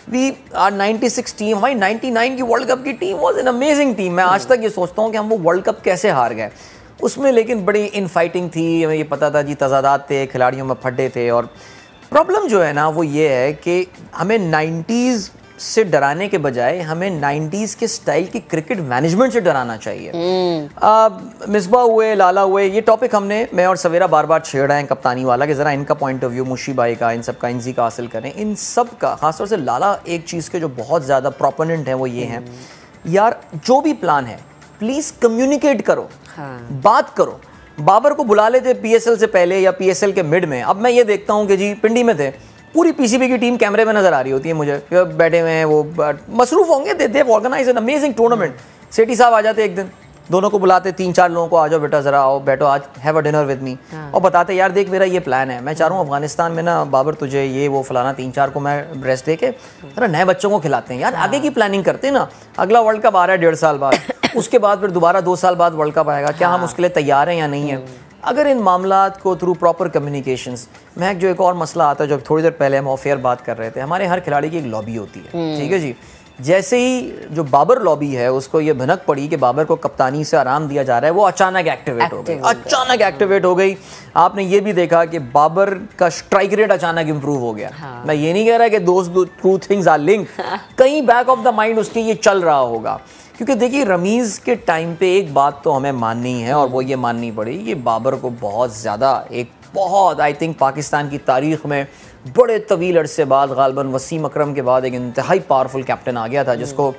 Speaker 6: वी आर 96 टीम, हमारी 99 की वर्ल्ड कप की team was an amazing team. मैं आज तक ये सोचता हूँ कि हम वो वर्ल्ड कप कैसे हार गए उसमें। लेकिन बड़ी इनफाइटिंग थी, हमें ये पता था जी, तजादात थे, खिलाड़ियों में फड्डे थे। और प्रॉब्लम जो है ना वो ये है कि हमें 90s से डराने के बजाय हमें 90s के स्टाइल की क्रिकेट मैनेजमेंट से डराना चाहिए। मिसबा हुए, लाला हुए, ये टॉपिक हमने, मैं और सवेरा बार बार छेड़ा है कप्तानी वाला, कि ज़रा इनका पॉइंट ऑफ व्यू, मुशी भाई का, इन सब का, इनजी का हासिल करें। इन सब का खासतौर से लाला एक चीज़ के जो बहुत ज़्यादा प्रोपोनेंट हैं वो ये हैं, यार जो भी प्लान है प्लीज़ कम्युनिकेट करो। बात करो। बाबर को बुला लेते PSL से पहले या PSL के मिड में। अब मैं ये देखता हूँ कि जी पिंडी में थे, पूरी PCB की टीम कैमरे में नजर आ रही होती है मुझे, बैठे हुए हैं, वो मसरूफ होंगे। They organise an amazing tournament. Sethi साहब आ जाते एक दिन, दोनों को बुलाते, 3-4 लोगों को, आ जाओ बेटा जरा आओ, बैठो, आज have a dinner with me, और बताते यार देख मेरा ये प्लान है, मैं चाह रहा हूँ अफगानिस्तान में ना बाबर तुझे ये वो फलाना 3-4 को मैं रेस्ट दे के जरा नए बच्चों को खिलाते हैं यार, आगे की प्लानिंग करते हैं ना। अगला वर्ल्ड कप आ रहा है 1.5 साल बाद, उसके बाद फिर दोबारा 2 साल बाद वर्ल्ड कप आएगा, क्या हम उसके लिए तैयार हैं या नहीं है। अगर इन मामलात को थ्रू प्रॉपर कम्युनिकेशंस, मैं जो एक और मसला आता है जो थोड़ी देर पहले हम ऑफ एयर बात कर रहे थे, हमारे हर खिलाड़ी की एक लॉबी होती है, ठीक है जी, जैसे ही जो बाबर लॉबी है उसको ये भनक पड़ी कि बाबर को कप्तानी से आराम दिया जा रहा है, वो अचानक एक्टिवेट हो गई, अचानक एक्टिवेट हो गई। आपने ये भी देखा कि बाबर का स्ट्राइक रेट अचानक इंप्रूव हो गया। हाँ। मैं ये नहीं कह रहा कि those two things are link, कहीं बैक ऑफ द माइंड उसके ये चल रहा होगा। क्योंकि देखिए रमीज़ के टाइम पे एक बात तो हमें माननी है और वो ये माननी पड़ी, ये बाबर को बहुत ज़्यादा बहुत आई थिंक पाकिस्तान की तारीख में बड़े तवील अरसे बाद गालिबन वसीम अकरम के बाद एक इंतहाई पावरफुल कैप्टन आ गया था, जिसको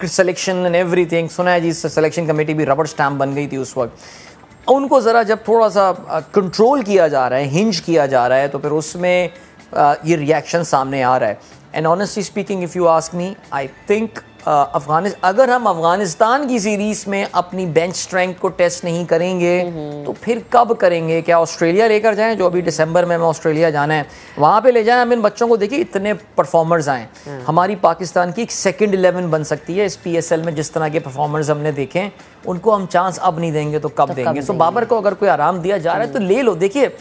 Speaker 6: सिलेक्शन एंड एवरीथिंग सुना है जी, सिलेक्शन कमेटी भी रबड़ स्टैम्प बन गई थी उस वक्त। उनको ज़रा जब थोड़ा सा कंट्रोल किया जा रहा है, हिंज किया जा रहा है, तो फिर उसमें ये रिएक्शन सामने आ रहा है। And honestly speaking if you ask me, I think अगर हम अफगानिस्तान की सीरीज में अपनी बेंच स्ट्रेंथ को टेस्ट नहीं करेंगे तो फिर कब करेंगे? क्या ऑस्ट्रेलिया लेकर जाएं, जो अभी दिसंबर में हमें ऑस्ट्रेलिया जाना है, वहाँ पे ले जाएं हम इन बच्चों को? देखिए इतने परफॉर्मर्स आए, हमारी पाकिस्तान की एक सेकंड 11 बन सकती है इस PSL में। जिस तरह के परफॉर्मर्स हमने देखे, उनको हम चांस अब नहीं देंगे तो कब देंगे? सो बाबर को अगर कोई आराम दिया जा रहा है तो ले लो। देखिए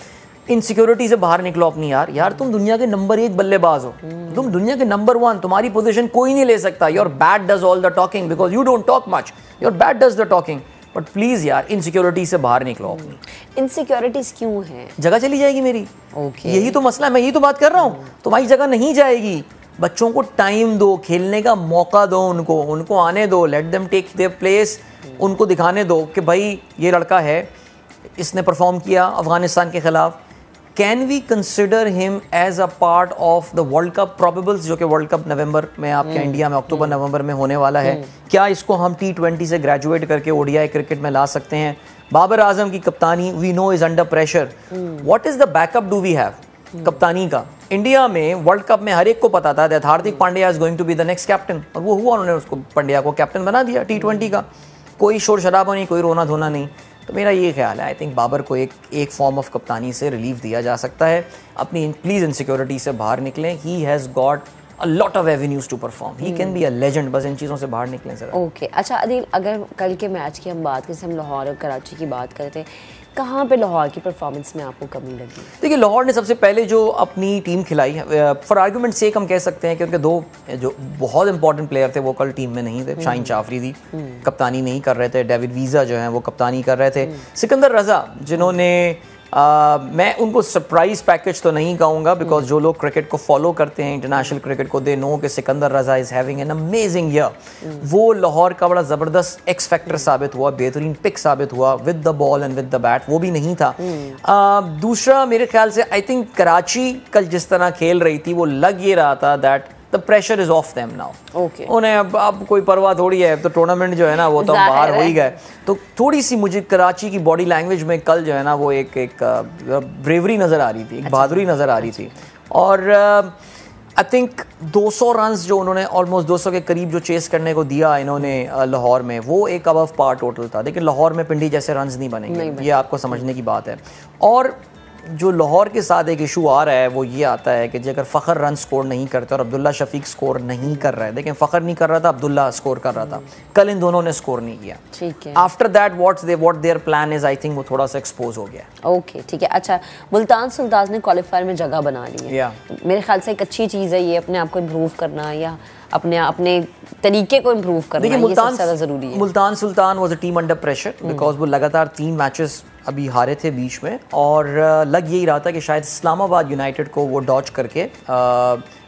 Speaker 6: इनसिक्योरिटी से बाहर निकलो अपनी। यार तुम दुनिया के नंबर 1 बल्लेबाज हो, तुम दुनिया के नंबर 1, तुम्हारी पोजीशन कोई नहीं ले सकता। Your bat does all the talking because you don't talk much, your bat does the talking. But please यार इनसिक्योरिटी से बाहर निकलो अपनी।
Speaker 1: इनसिक्योरिटीज क्यों है?
Speaker 6: जगह चली जाएगी मेरी। यही तो मसला है, मैं यही तो बात कर रहा हूँ। तुम्हारी जगह नहीं जाएगी। बच्चों को टाइम दो, खेलने का मौका दो, उनको आने दो, let them take their place. उनको दिखाने दो कि भाई ये लड़का है, इसने परफॉर्म किया अफगानिस्तान के खिलाफ। Can we consider him as a part of the world cup probables, जो कि वर्ल्ड कप नवंबर में आपके इंडिया में अक्टूबर नवंबर में होने वाला है? क्या इसको हम T20 से ग्रेजुएट करके ODI क्रिकेट में ला सकते हैं? बाबर आजम की कप्तानी we know is under pressure. What is the backup do we have कप्तानी का? इंडिया में वर्ल्ड कप में हर एक को पता था that Hardik Pandya is going to be the next captain, और वो हुआ, उन्होंने उसको पांड्या को कैप्टन बना दिया T20 का। कोई शोर शराबा नहीं, कोई रोना धोना नहीं। तो मेरा ये ख्याल है, आई थिंक बाबर को एक फॉर्म ऑफ कप्तानी से रिलीफ दिया जा सकता है। अपनी प्लीज इनसिक्योरिटी से बाहर निकलें। He has got a lot of avenues to perform, he can be a legend. बस इन चीज़ों से बाहर निकलें जरा।
Speaker 1: ओके अच्छा अदील, अगर कल के मैच की हम बात करें, हम लाहौर और कराची की बात करते हैं, कहाँ पे लाहौर की परफॉर्मेंस में आपको कमी लगी?
Speaker 6: देखिए लाहौर ने सबसे पहले जो अपनी टीम खिलाई, फॉर आर्गूमेंट सेक हम कह सकते हैं कि उनके 2 जो बहुत इंपॉर्टेंट प्लेयर थे वो कल टीम में नहीं थे। शाहीन जाफरी थी, कप्तानी नहीं कर रहे थे। डेविड वीज़ा जो हैं वो कप्तानी कर रहे थे। सिकंदर रज़ा जिन्होंने मैं उनको सरप्राइज पैकेज तो नहीं कहूँगा, बिकॉज जो लोग क्रिकेट को फॉलो करते हैं, इंटरनेशनल क्रिकेट को, दे नो कि Sikandar Raza is having an amazing year. वो लाहौर का बड़ा ज़बरदस्त एक्स फैक्टर साबित हुआ, बेहतरीन पिक साबित हुआ with the ball and with the bat. वो भी नहीं था। दूसरा मेरे ख्याल से आई थिंक कराची कल जिस तरह खेल रही थी, वो लग ये रहा था that the pressure is of them now. उन्हें अब कोई परवाह थोड़ी है, तो टूर्नामेंट जो है ना वो तो बाहर हो ही गए। तो थोड़ी सी मुझे कराची की बॉडी लैंग्वेज में कल जो है ना वो एक ब्रेवरी नज़र आ रही थी, एक बहादुरी नज़र आ रही थी। और आई थिंक 200 रन्स जो उन्होंने ऑलमोस्ट 200 के करीब जो चेस करने को दिया इन्होंने लाहौर में, वो एक अबव पार टोटल था। लेकिन लाहौर में पिंडी जैसे रन्स नहीं बनेंगे, ये आपको समझने की बात है। और जो लाहौर के साथ एक इशू आ रहा है वो ये आता है कि अगर फ़खर रन स्कोर नहीं करते और अब्दुल्ला शफीक स्कोर नहीं कर रहा है, लेकिन फ़खर नहीं कर रहा था, अब्दुल्ला स्कोर कर रहा था, कल इन दोनों ने स्कोर नहीं किया।
Speaker 1: ठीक है।
Speaker 6: After that what their plan is, I think वो थोड़ा सा एक्सपोज हो गया।
Speaker 1: ओके ठीक है। अच्छा मुल्तान सुल्तान ने क्वालिफायर में जगह बना ली है, मेरे ख्याल से एक अच्छी चीज़ है ये, अपने आप को इम्प्रूव करना या अपने तरीके को इम्प्रूव करना, ये सबसे ज़्यादा ज़रूरी है।
Speaker 6: Multan Sultan was a team under pressure because वो लगातार 3 मैचेस अभी हारे थे बीच में, और लग यही रहा था कि शायद इस्लामाबाद यूनाइटेड को वो डॉच करके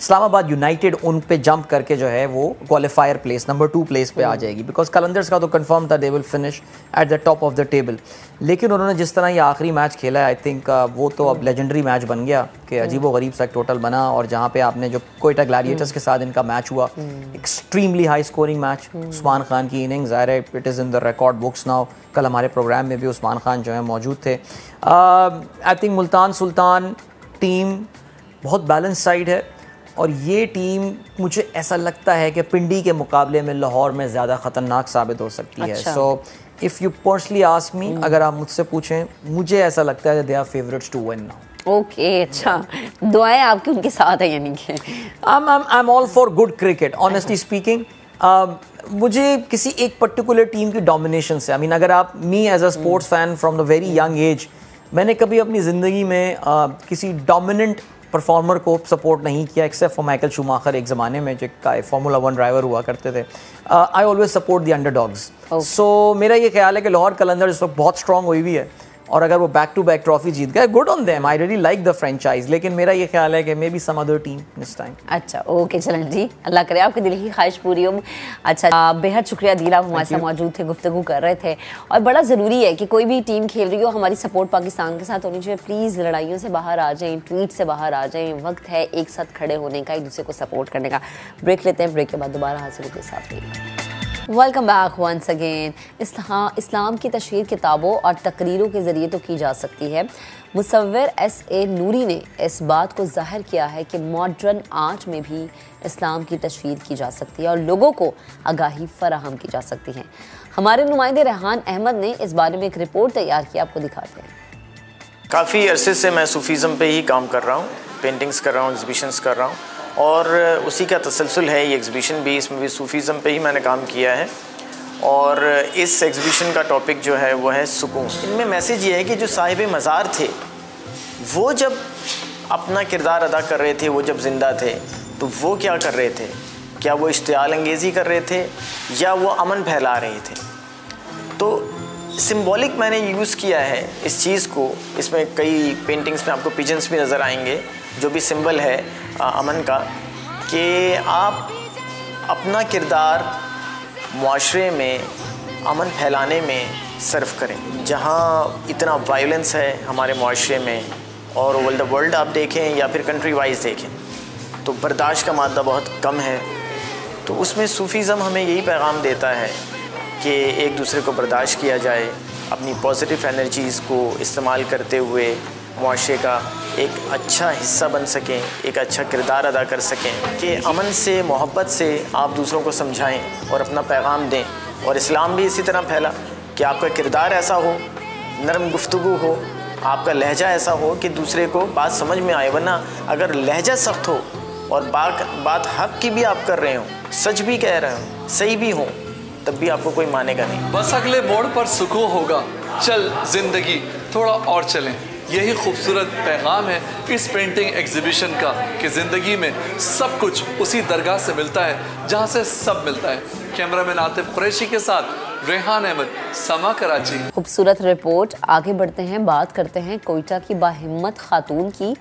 Speaker 6: इस्लामाबाद यूनाइटेड उन पे जंप करके जो है वो क्वालिफायर प्लेस नंबर 2 प्लेस पे आ जाएगी, बिकॉज कलंदर्स का तो कंफर्म था they will finish at the top of the table. लेकिन उन्होंने जिस तरह ये आखिरी मैच खेला है, आई थिंक वो तो अब लेजेंडरी मैच बन गया कि अजीबोगरीब सा एक टोटल बना। और जहाँ पे आपने जो कोयटा ग्लैडिएटर्स के साथ इनका मैच हुआ, extremely high scoring match, Usman Khan की इनिंग्स, ज़ाहिर है it is in the record books now. कल हमारे प्रोग्राम में भी उस्मान खान जो है मौजूद थे। I think Multan Sultan team बहुत बैलेंस साइड है, और ये टीम मुझे ऐसा लगता है कि पिंडी के मुकाबले में लाहौर में ज़्यादा ख़तरनाक साबित हो सकती है। So if you personally ask me, अगर आप मुझसे पूछें, मुझे ऐसा लगता है they are favourites to win now.
Speaker 1: Okay अच्छा, दुआएं आपकी उनके साथ है यानी कि।
Speaker 6: I am all for good cricket honestly speaking. मुझे किसी एक पर्टिकुलर टीम की डोमिनेशन से, आई मीन अगर आप me as a sports fan from the very young age, मैंने कभी अपनी ज़िंदगी में किसी डोमिनेंट परफॉर्मर को सपोर्ट नहीं किया एक्सेप्ट फॉर माइकल शूमाकर एक ज़माने में जो फार्मूला 1 ड्राइवर हुआ करते थे. I always support the underdogs. So मेरा ये ख्याल है कि लाहौर कलंदर इस वक्त बहुत स्ट्रॉन्ग हुई हुई है और अगर वो बैक टू बैक ट्रॉफी जीत गए, good on them, I really like the franchise. लेकिन मेरा ये ख्याल है कि maybe some other team this time.
Speaker 1: अच्छा ओके चलन जी, अल्लाह करे आपके दिल की ख्वाहिश पूरी हो. अच्छा बेहद शुक्रिया दिल, आप हमारे साथ मौजूद थे, गुफ्तगू कर रहे थे. और बड़ा ज़रूरी है कि कोई भी टीम खेल रही हो, हमारी सपोर्ट पाकिस्तान के साथ होनी चाहिए. प्लीज़ लड़ाइयों से बाहर आ जाएं, ट्वीट से बाहर आ जाएं. वक्त है एक साथ खड़े होने का, एक दूसरे को सपोर्ट करने का. ब्रेक लेते हैं, ब्रेक के बाद दोबारा हाजिर के साथ. Welcome back once again. इस्लाम की तशहीर किताबों और तकरीरों के ज़रिए तो की जा सकती है. मुसव्विर S.A. नूरी ने इस बात को ज़ाहिर किया है कि मॉडर्न आर्ट में भी इस्लाम की तशहीर की जा सकती है और लोगों को आगाही फराहम की जा सकती है. हमारे नुमाइंदे रेहान अहमद ने इस बारे में एक रिपोर्ट तैयार की, आपको दिखाते हैं.
Speaker 7: काफ़ी अरसे से मैं सूफीज़म पे ही काम कर रहा हूँ, पेंटिंग्स कर रहा हूँ, एग्जीबिशंस कर रहा हूँ और उसी का तसलसल है ये एग्जीबिशन भी. इसमें भी सूफीज़म पे ही मैंने काम किया है और इस एग्जीबिशन का टॉपिक जो है वो है सुकून. इनमें मैसेज ये है कि जो साहिब मज़ार थे वो जब अपना किरदार अदा कर रहे थे, वो जब ज़िंदा थे तो वो क्या कर रहे थे? क्या वो इश्तियाल अंगेज़ी कर रहे थे या वो अमन फैला रहे थे? तो सिंबॉलिक मैंने यूज़ किया है इस चीज़ को. इसमें कई पेंटिंग्स में आपको पिजन्स भी नज़र आएंगे जो भी सिंबल है अमन का, कि आप अपना किरदार मुआशरे में अमन फैलाने में सर्व करें. जहाँ इतना वायलेंस है हमारे मुआशरे में और ओवर द वर्ल्ड आप देखें या फिर कंट्री वाइज देखें तो बर्दाश्त का मादा बहुत कम है. तो उसमें सूफीज़म हमें यही पैगाम देता है कि एक दूसरे को बर्दाश्त किया जाए, अपनी पॉजिटिव एनर्जीज़ को इस्तेमाल करते हुए मुआशरे का एक अच्छा हिस्सा बन सकें, एक अच्छा किरदार अदा कर सकें, कि अमन से मोहब्बत से आप दूसरों को समझाएं और अपना पैगाम दें. और इस्लाम भी इसी तरह फैला कि आपका किरदार ऐसा हो, नरम गुफ्तगू हो, आपका लहजा ऐसा हो कि दूसरे को बात समझ में आए. वरना अगर लहजा सख्त हो और बात हक की भी आप कर रहे हो, सच भी कह रहे हो, सही भी हो, तब भी आपको कोई मानेगा नहीं.
Speaker 8: बस अगले मोड़ पर सुकून होगा, चल जिंदगी थोड़ा और चलें. यही खूबसूरत पैगाम है इस पेंटिंग एग्जीबिशन का कि ज़िंदगी में सब कुछ उसी दरगाह से मिलता है जहाँ से सब मिलता है. कैमरामैन आतिफ कुरैशी के साथ रेहान अहमद, समा कराची.
Speaker 1: खूबसूरत रिपोर्ट. आगे बढ़ते हैं, बात करते हैं कोयटा की बाहिम्मत खातून की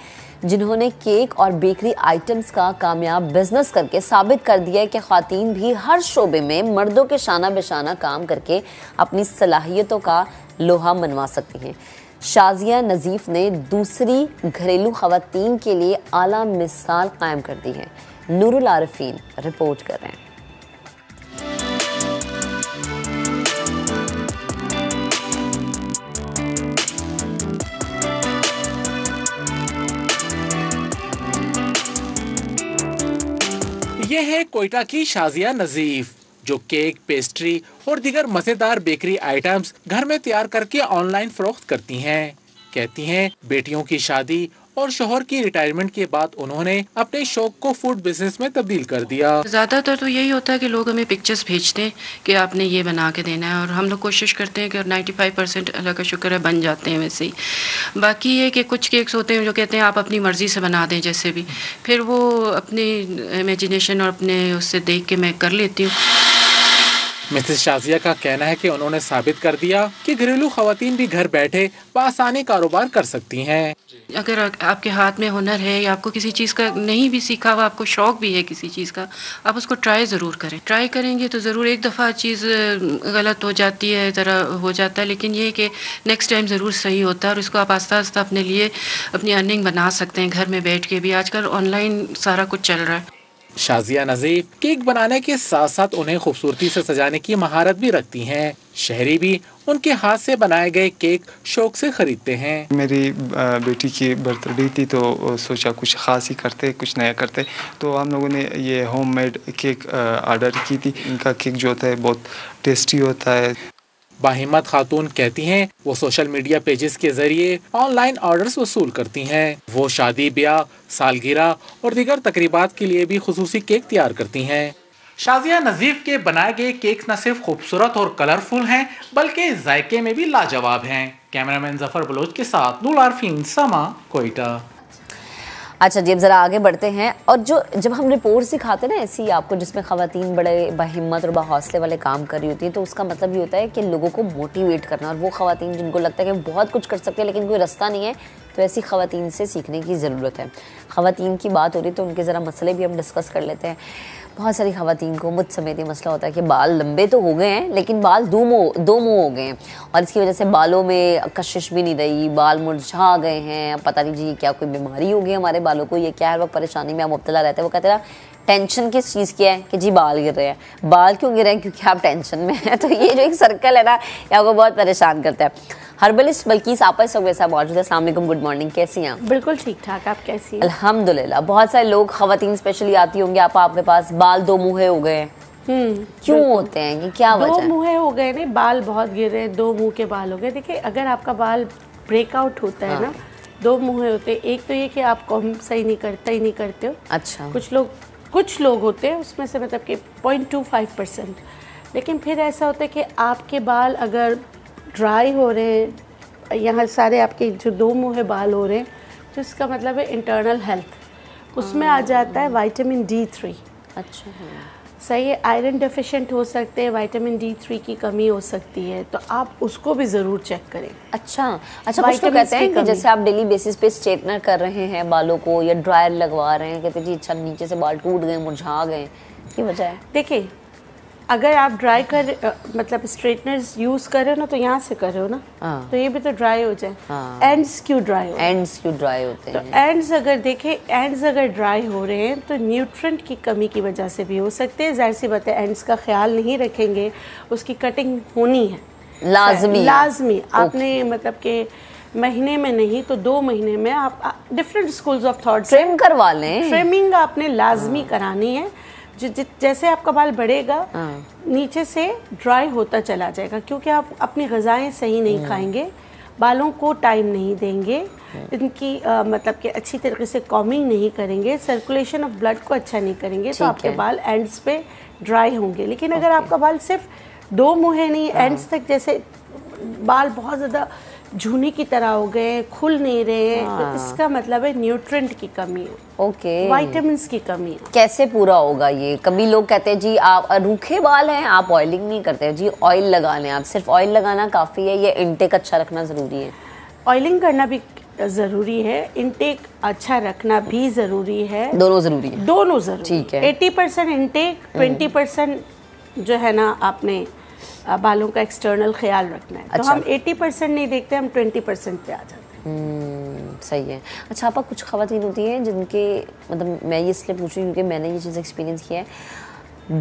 Speaker 1: जिन्होंने केक और बेकरी आइटम्स का कामयाब बिजनेस करके साबित कर दिया है कि खातून भी हर शोबे में मर्दों के शाना बेशाना काम करके अपनी सलाहियतों का लोहा मनवा सकती हैं. शाजिया नज़ीफ ने दूसरी घरेलू ख़वातीन के लिए आला मिसाल कायम कर दी है. नूरुल आरिफीन रिपोर्ट कर रहे हैं.
Speaker 9: ये है कोयटा की शाजिया नज़ीफ जो केक, पेस्ट्री और दीगर मजेदार बेकरी आइटम्स घर में तैयार करके ऑनलाइन फरोख्त करती हैं. कहती हैं बेटियों की शादी और शोहर की रिटायरमेंट के बाद उन्होंने अपने शौक को फूड बिजनेस में तब्दील कर दिया.
Speaker 10: ज़्यादातर तो यही होता है कि लोग हमें पिक्चर्स भेजते हैं कि आपने ये बना के देना है और हम लोग कोशिश करते हैं कि 95% अल्लाह का शुक्र है बन जाते हैं वैसे ही. बाकी ये कि कुछ केक्स होते हैं जो कहते हैं आप अपनी मर्ज़ी से बना दें जैसे भी, फिर वो अपनी इमेजिनेशन और अपने उससे देख के मैं कर लेती हूँ.
Speaker 9: मिसेस शाजिया का कहना है कि उन्होंने साबित कर दिया कि घरेलू खवातीन भी घर बैठे बआसानी कारोबार कर सकती हैं.
Speaker 10: अगर आपके हाथ में हुनर है या आपको किसी चीज़ का नहीं भी सीखा हुआ, आपको शौक भी है किसी चीज़ का, आप उसको ट्राई ज़रूर करें. ट्राई करेंगे तो ज़रूर एक दफ़ा चीज़ गलत हो जाती है, ज़रा हो जाता है, लेकिन ये कि नेक्स्ट टाइम ज़रूर सही होता है और इसको आप आस्ता आस्ता अपने लिए अपनी अर्निंग बना सकते हैं घर में बैठ के भी. आजकल ऑनलाइन सारा कुछ चल रहा है.
Speaker 9: शाजिया नज़ीफ केक बनाने के साथ साथ उन्हें खूबसूरती से सजाने की महारत भी रखती हैं. शहरी भी उनके हाथ से बनाए गए केक शौक से खरीदते हैं.
Speaker 11: मेरी बेटी की बर्थडे थी तो सोचा कुछ ख़ास ही करते, कुछ नया करते, तो हम लोगों ने ये होममेड केक ऑर्डर की थी. इनका केक जो होता है बहुत टेस्टी होता है.
Speaker 9: बाहिम्मत खातून कहती हैं वो सोशल मीडिया पेजेस के जरिए ऑनलाइन ऑर्डर्स वसूल करती हैं. वो शादी, ब्याह, सालगिरह और दीगर तकरीबात के लिए भी खुसूसी केक तैयार करती हैं. शाजिया नज़ीफ के बनाए गए केक न सिर्फ खूबसूरत और कलरफुल हैं बल्कि जायके में भी लाजवाब हैं. कैमरामैन जफर बलोच के साथ नूरुल आरिफीन, समा, कोयटा.
Speaker 1: अच्छा जी, अब ज़रा आगे बढ़ते हैं। और जब हम रिपोर्ट्स दिखाते हैं ना ऐसी आपको, जिसमें ख़वातीन बड़े बहिम्मत और बहौसले वाले काम कर रही होती हैं, तो उसका मतलब ये होता है कि लोगों को मोटिवेट करना। और वो ख़वातीन जिनको लगता है कि बहुत कुछ कर सकते हैं लेकिन कोई रास्ता नहीं है, तो ऐसी ख़वातीन से सीखने की ज़रूरत है। ख़वातीन की बात हो रही तो उनके ज़रा मसले भी हम डिस्कस कर लेते हैं। बहुत सारी ख़वातीन को, मुझ समेत, ये मसला होता है कि बाल लंबे तो हो गए हैं लेकिन बाल दो मुँह हो गए हैं, और इसकी वजह से बालों में कशिश भी नहीं रही, बाल मुरझा गए हैं। पता नहीं जी क्या कोई बीमारी हो गई हमारे बालों को, ये क्या है, वक्त परेशानी में आप मुब्तला रहते हैं। वो कहते हैं टेंशन किस चीज़ की है कि जी बाल गिर रहे हैं। बाल क्यों गिर रहे हैं? क्योंकि आप टेंशन में हैं। तो ये जो एक सर्कल है ना, ये आपको बहुत परेशान करता है। हर्बलिस्ट बल्कीस आपा इस वक्त मौजूद है। अस्सलाम वालेकुम, गुड मॉर्निंग, कैसी हैं आप?
Speaker 12: बिल्कुल ठीक ठाक, आप कैसी हैं?
Speaker 1: अल्हम्दुलिल्लाह। बहुत सारे लोग, ख़वातीन स्पेशली आती होंगी आपके पास, बाल दो मुँहे हो गए हैं, क्यों होते हैं, कि क्या वजह है?
Speaker 12: दो मुँहे हो गए नहीं, बाल बहुत गिर रहे हैं, दो मुँह के बाल हो गए। देखिए, अगर आपका बाल ब्रेकआउट होता है ना, दो मुँहे होते हैं। एक तो ये कि आप कॉम्ब सही नहीं करते हो। अच्छा। कुछ लोग होते हैं उसमें से, मतलब कि 0.25%। लेकिन फिर ऐसा होता है कि आपके बाल अगर ड्राई हो रहे हैं, यहाँ सारे आपके जो दो मुँहे बाल हो रहे हैं, तो इसका मतलब है इंटरनल हेल्थ। उसमें आ जाता है विटामिन D3। अच्छा, सही है। आयरन डेफिशिएंट हो सकते हैं, विटामिन D3 की कमी हो सकती है, तो आप उसको भी ज़रूर चेक करें।
Speaker 1: अच्छा, कुछ लोग कहते हैं कि जैसे आप डेली बेसिस पे स्ट्रेटनर कर रहे हैं बालों को, या ड्रायर लगवा रहे हैं, कहते हैं जी अच्छा नीचे से बाल टूट गए, मुरझा गए, की वजह है?
Speaker 12: देखिए, अगर आप मतलब स्ट्रेटनर्स यूज़ कर रहे हो ना, तो यहाँ से कर रहे हो ना, तो ये भी तो ड्राई हो जाए। एंड्स क्यों ड्राई होते हैं? तो एंड्स अगर ड्राई हो रहे हैं तो न्यूट्रिएंट की कमी की वजह से भी हो सकते हैं। ज़ाहिर सी बात है, एंड्स का ख्याल नहीं रखेंगे, उसकी कटिंग होनी है लाजमी। आपने मतलब कि महीने में नहीं तो 2 महीने में आप different schools of thought
Speaker 1: trim करवा लें।
Speaker 12: ट्रिमिंग आपने लाजमी करानी है। जैसे आपका बाल बढ़ेगा, नीचे से ड्राई होता चला जाएगा, क्योंकि आप अपनी ग़िज़ाएं सही नहीं खाएंगे, बालों को टाइम नहीं देंगे, इनकी मतलब कि अच्छी तरीके से कॉमिंग नहीं करेंगे, सर्कुलेशन ऑफ ब्लड को अच्छा नहीं करेंगे, तो आपके बाल एंड्स पे ड्राई होंगे। लेकिन अगर आपका बाल सिर्फ दो मुँहे नहीं, एंड्स तक जैसे बाल बहुत ज़्यादा झुनी की तरह हो गए, खुल नहीं रहे हैं, तो इसका मतलब है न्यूट्रिएंट की कमी है, विटामिन्स की कमी है।
Speaker 1: कैसे पूरा होगा ये? कभी लोग कहते हैं जी आप रूखे बाल हैं, आप ऑयलिंग नहीं करते, जी ऑयल लगा लें। आप सिर्फ ऑयल लगाना काफ़ी है या इनटेक अच्छा रखना ज़रूरी है?
Speaker 12: ऑयलिंग करना भी ज़रूरी है, इनटेक अच्छा रखना भी ज़रूरी है।
Speaker 1: दोनों ज़रूरी है?
Speaker 12: दोनों ज़रूरी।
Speaker 1: ठीक है।
Speaker 12: 80% इनटेक, 20% जो है ना, आपने बालों का एक्सटर्नल ख्याल रखना है। तो हम 80% नहीं देखते, हम 20% पे आ जाते हैं।
Speaker 1: सही है। अच्छा, आपका कुछ ख़वातीन होती हैं जिनके, मतलब मैं ये इसलिए पूछ रही हूँ क्योंकि मैंने ये चीज़ एक्सपीरियंस किया है,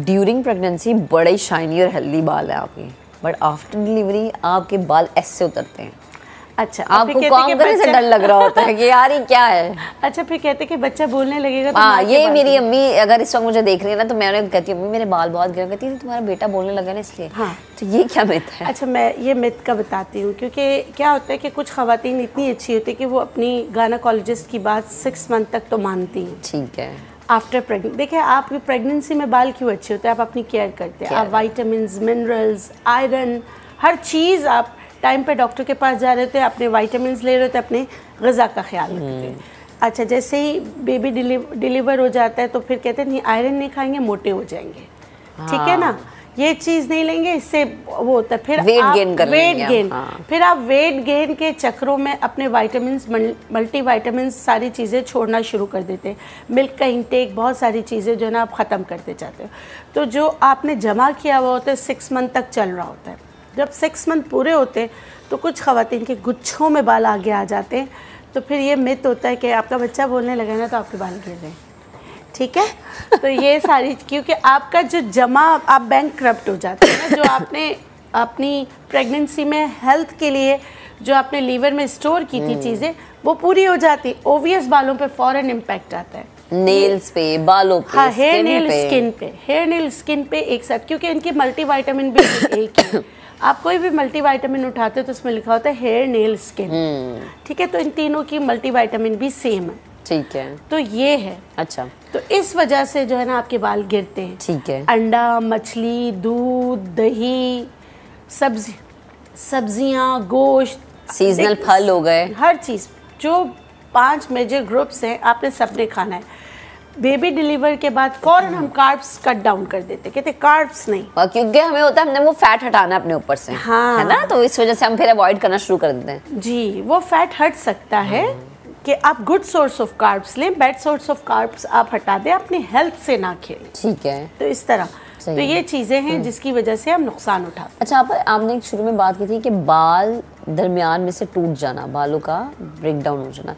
Speaker 1: ड्यूरिंग प्रेगनेंसी बड़े शाइनी और हेल्दी बाल है आपके, बट आफ्टर डिलीवरी आपके बाल ऐसे उतरते हैं।
Speaker 12: अच्छा,
Speaker 1: आपको काम करने से डर लग रहा होता है कि यार ये क्या है?
Speaker 12: अच्छा, फिर कहते कि बच्चा बोलने लगेगा तो
Speaker 1: हाँ, ये मेरी अम्मी अगर इस वक्त मुझे देख रही है ना, तो मैं उन्हें कहती हूँ अम्मी मेरे बाल बहुत गिरे, कहती है तुम्हारा बेटा बोलने लगा ना इसलिए।
Speaker 12: हाँ,
Speaker 1: तो ये क्या मिथ है?
Speaker 12: अच्छा, मैं ये मिथ का बताती हूँ, क्योंकि क्या होता है कि कुछ ख़वातीन इतनी अच्छी होती है कि वो अपनी गायनेकोलॉजिस्ट की बात 6 मंथ तक तो मानती हैं।
Speaker 1: ठीक है।
Speaker 12: आफ्टर प्रेगनेंट, देखिए आपकी प्रेगनेंसी में बाल क्यों अच्छे होते हैं? आप अपनी केयर करते हैं, आप विटामिन्स, मिनरल्स, आयरन, हर चीज़ आप टाइम पे डॉक्टर के पास जा रहे थे, अपने विटामिन्स ले रहे थे, अपने ग़िज़ा का ख्याल रखते हैं। अच्छा, जैसे ही बेबी डिलीवर हो जाता है तो फिर कहते हैं नहीं आयरन नहीं खाएंगे मोटे हो जाएंगे। ठीक है ना, ये चीज़ नहीं लेंगे, इससे वो होता है। फिर
Speaker 1: वेट गेन
Speaker 12: फिर आप वेट गेन के चक्रों में अपने विटामिन्स, मल्टी विटामिन्स, सारी चीज़ें छोड़ना शुरू कर देते हैं। मिल्क का इंटेक, बहुत सारी चीज़ें जो है ना आप ख़त्म करते जाते हो। तो जो आपने जमा किया हुआ होता है 6 मंथ तक चल रहा होता है। जब 6 मंथ पूरे होते हैं तो कुछ ख़वातीन के गुच्छों में बाल आगे आ जाते हैं, तो फिर ये मिथ होता है कि आपका बच्चा बोलने लगा ना तो आपके बाल गिर रहे हैं। ठीक है, तो ये सारी, क्योंकि आपका जो जमा, आप बैंकक्रप्ट हो जाते हैं ना, जो आपने अपनी प्रेगनेंसी में हेल्थ के लिए जो आपने लीवर में स्टोर की थी चीज़ें, वो पूरी हो जाती। ओवियस बालों पे फ़ौरन इम्पैक्ट आता है,
Speaker 1: नेल्स पे, बालों पे,
Speaker 12: हाँ, हेयर नेल स्किन पे एक साथ, क्योंकि इनकी मल्टी विटामिन भी एक है। आप कोई भी मल्टी विटामिन उठाते हो तो उसमें लिखा होता है हेयर, नेल, स्किन। ठीक है, तो इन तीनों की मल्टी विटामिन भी सेम है।
Speaker 1: ठीक है,
Speaker 12: तो ये है।
Speaker 1: अच्छा,
Speaker 12: तो इस वजह से जो है ना आपके बाल गिरते हैं।
Speaker 1: ठीक है।
Speaker 12: अंडा, मछली, दूध, दही, सब्जियां, गोश्त,
Speaker 1: सीजनल फल हो गए,
Speaker 12: हर चीज़ जो 5 मेजर ग्रुप्स हैं, आपने सबने खाना है। बेबी डिलीवर के बाद फौरन हम कार्ब्स कट डाउन कर देते, कहते कार्ब्स नहीं,
Speaker 1: क्योंकि हमें होता है हमने वो फैट हटाना अपने ऊपर से,
Speaker 12: हाँ,
Speaker 1: है ना, तो इस वजह से हम फिर अवॉइड करना शुरू कर देते हैं।
Speaker 12: जी, वो फैट हट सकता है कि आप गुड सोर्स ऑफ कार्ब्स लें, बैड सोर्स ऑफ कार्ब्स आप हटा दें, अपनी हेल्थ से ना खेलें।
Speaker 1: ठीक है,
Speaker 12: तो इस तरह तो ये चीज़ें हैं जिसकी वजह से हम नुकसान उठाते हैं।
Speaker 1: अच्छा, आपने शुरू में बात की थी कि बाल दरमियान में से टूट जाना, बालों का ब्रेक डाउन हो जाना,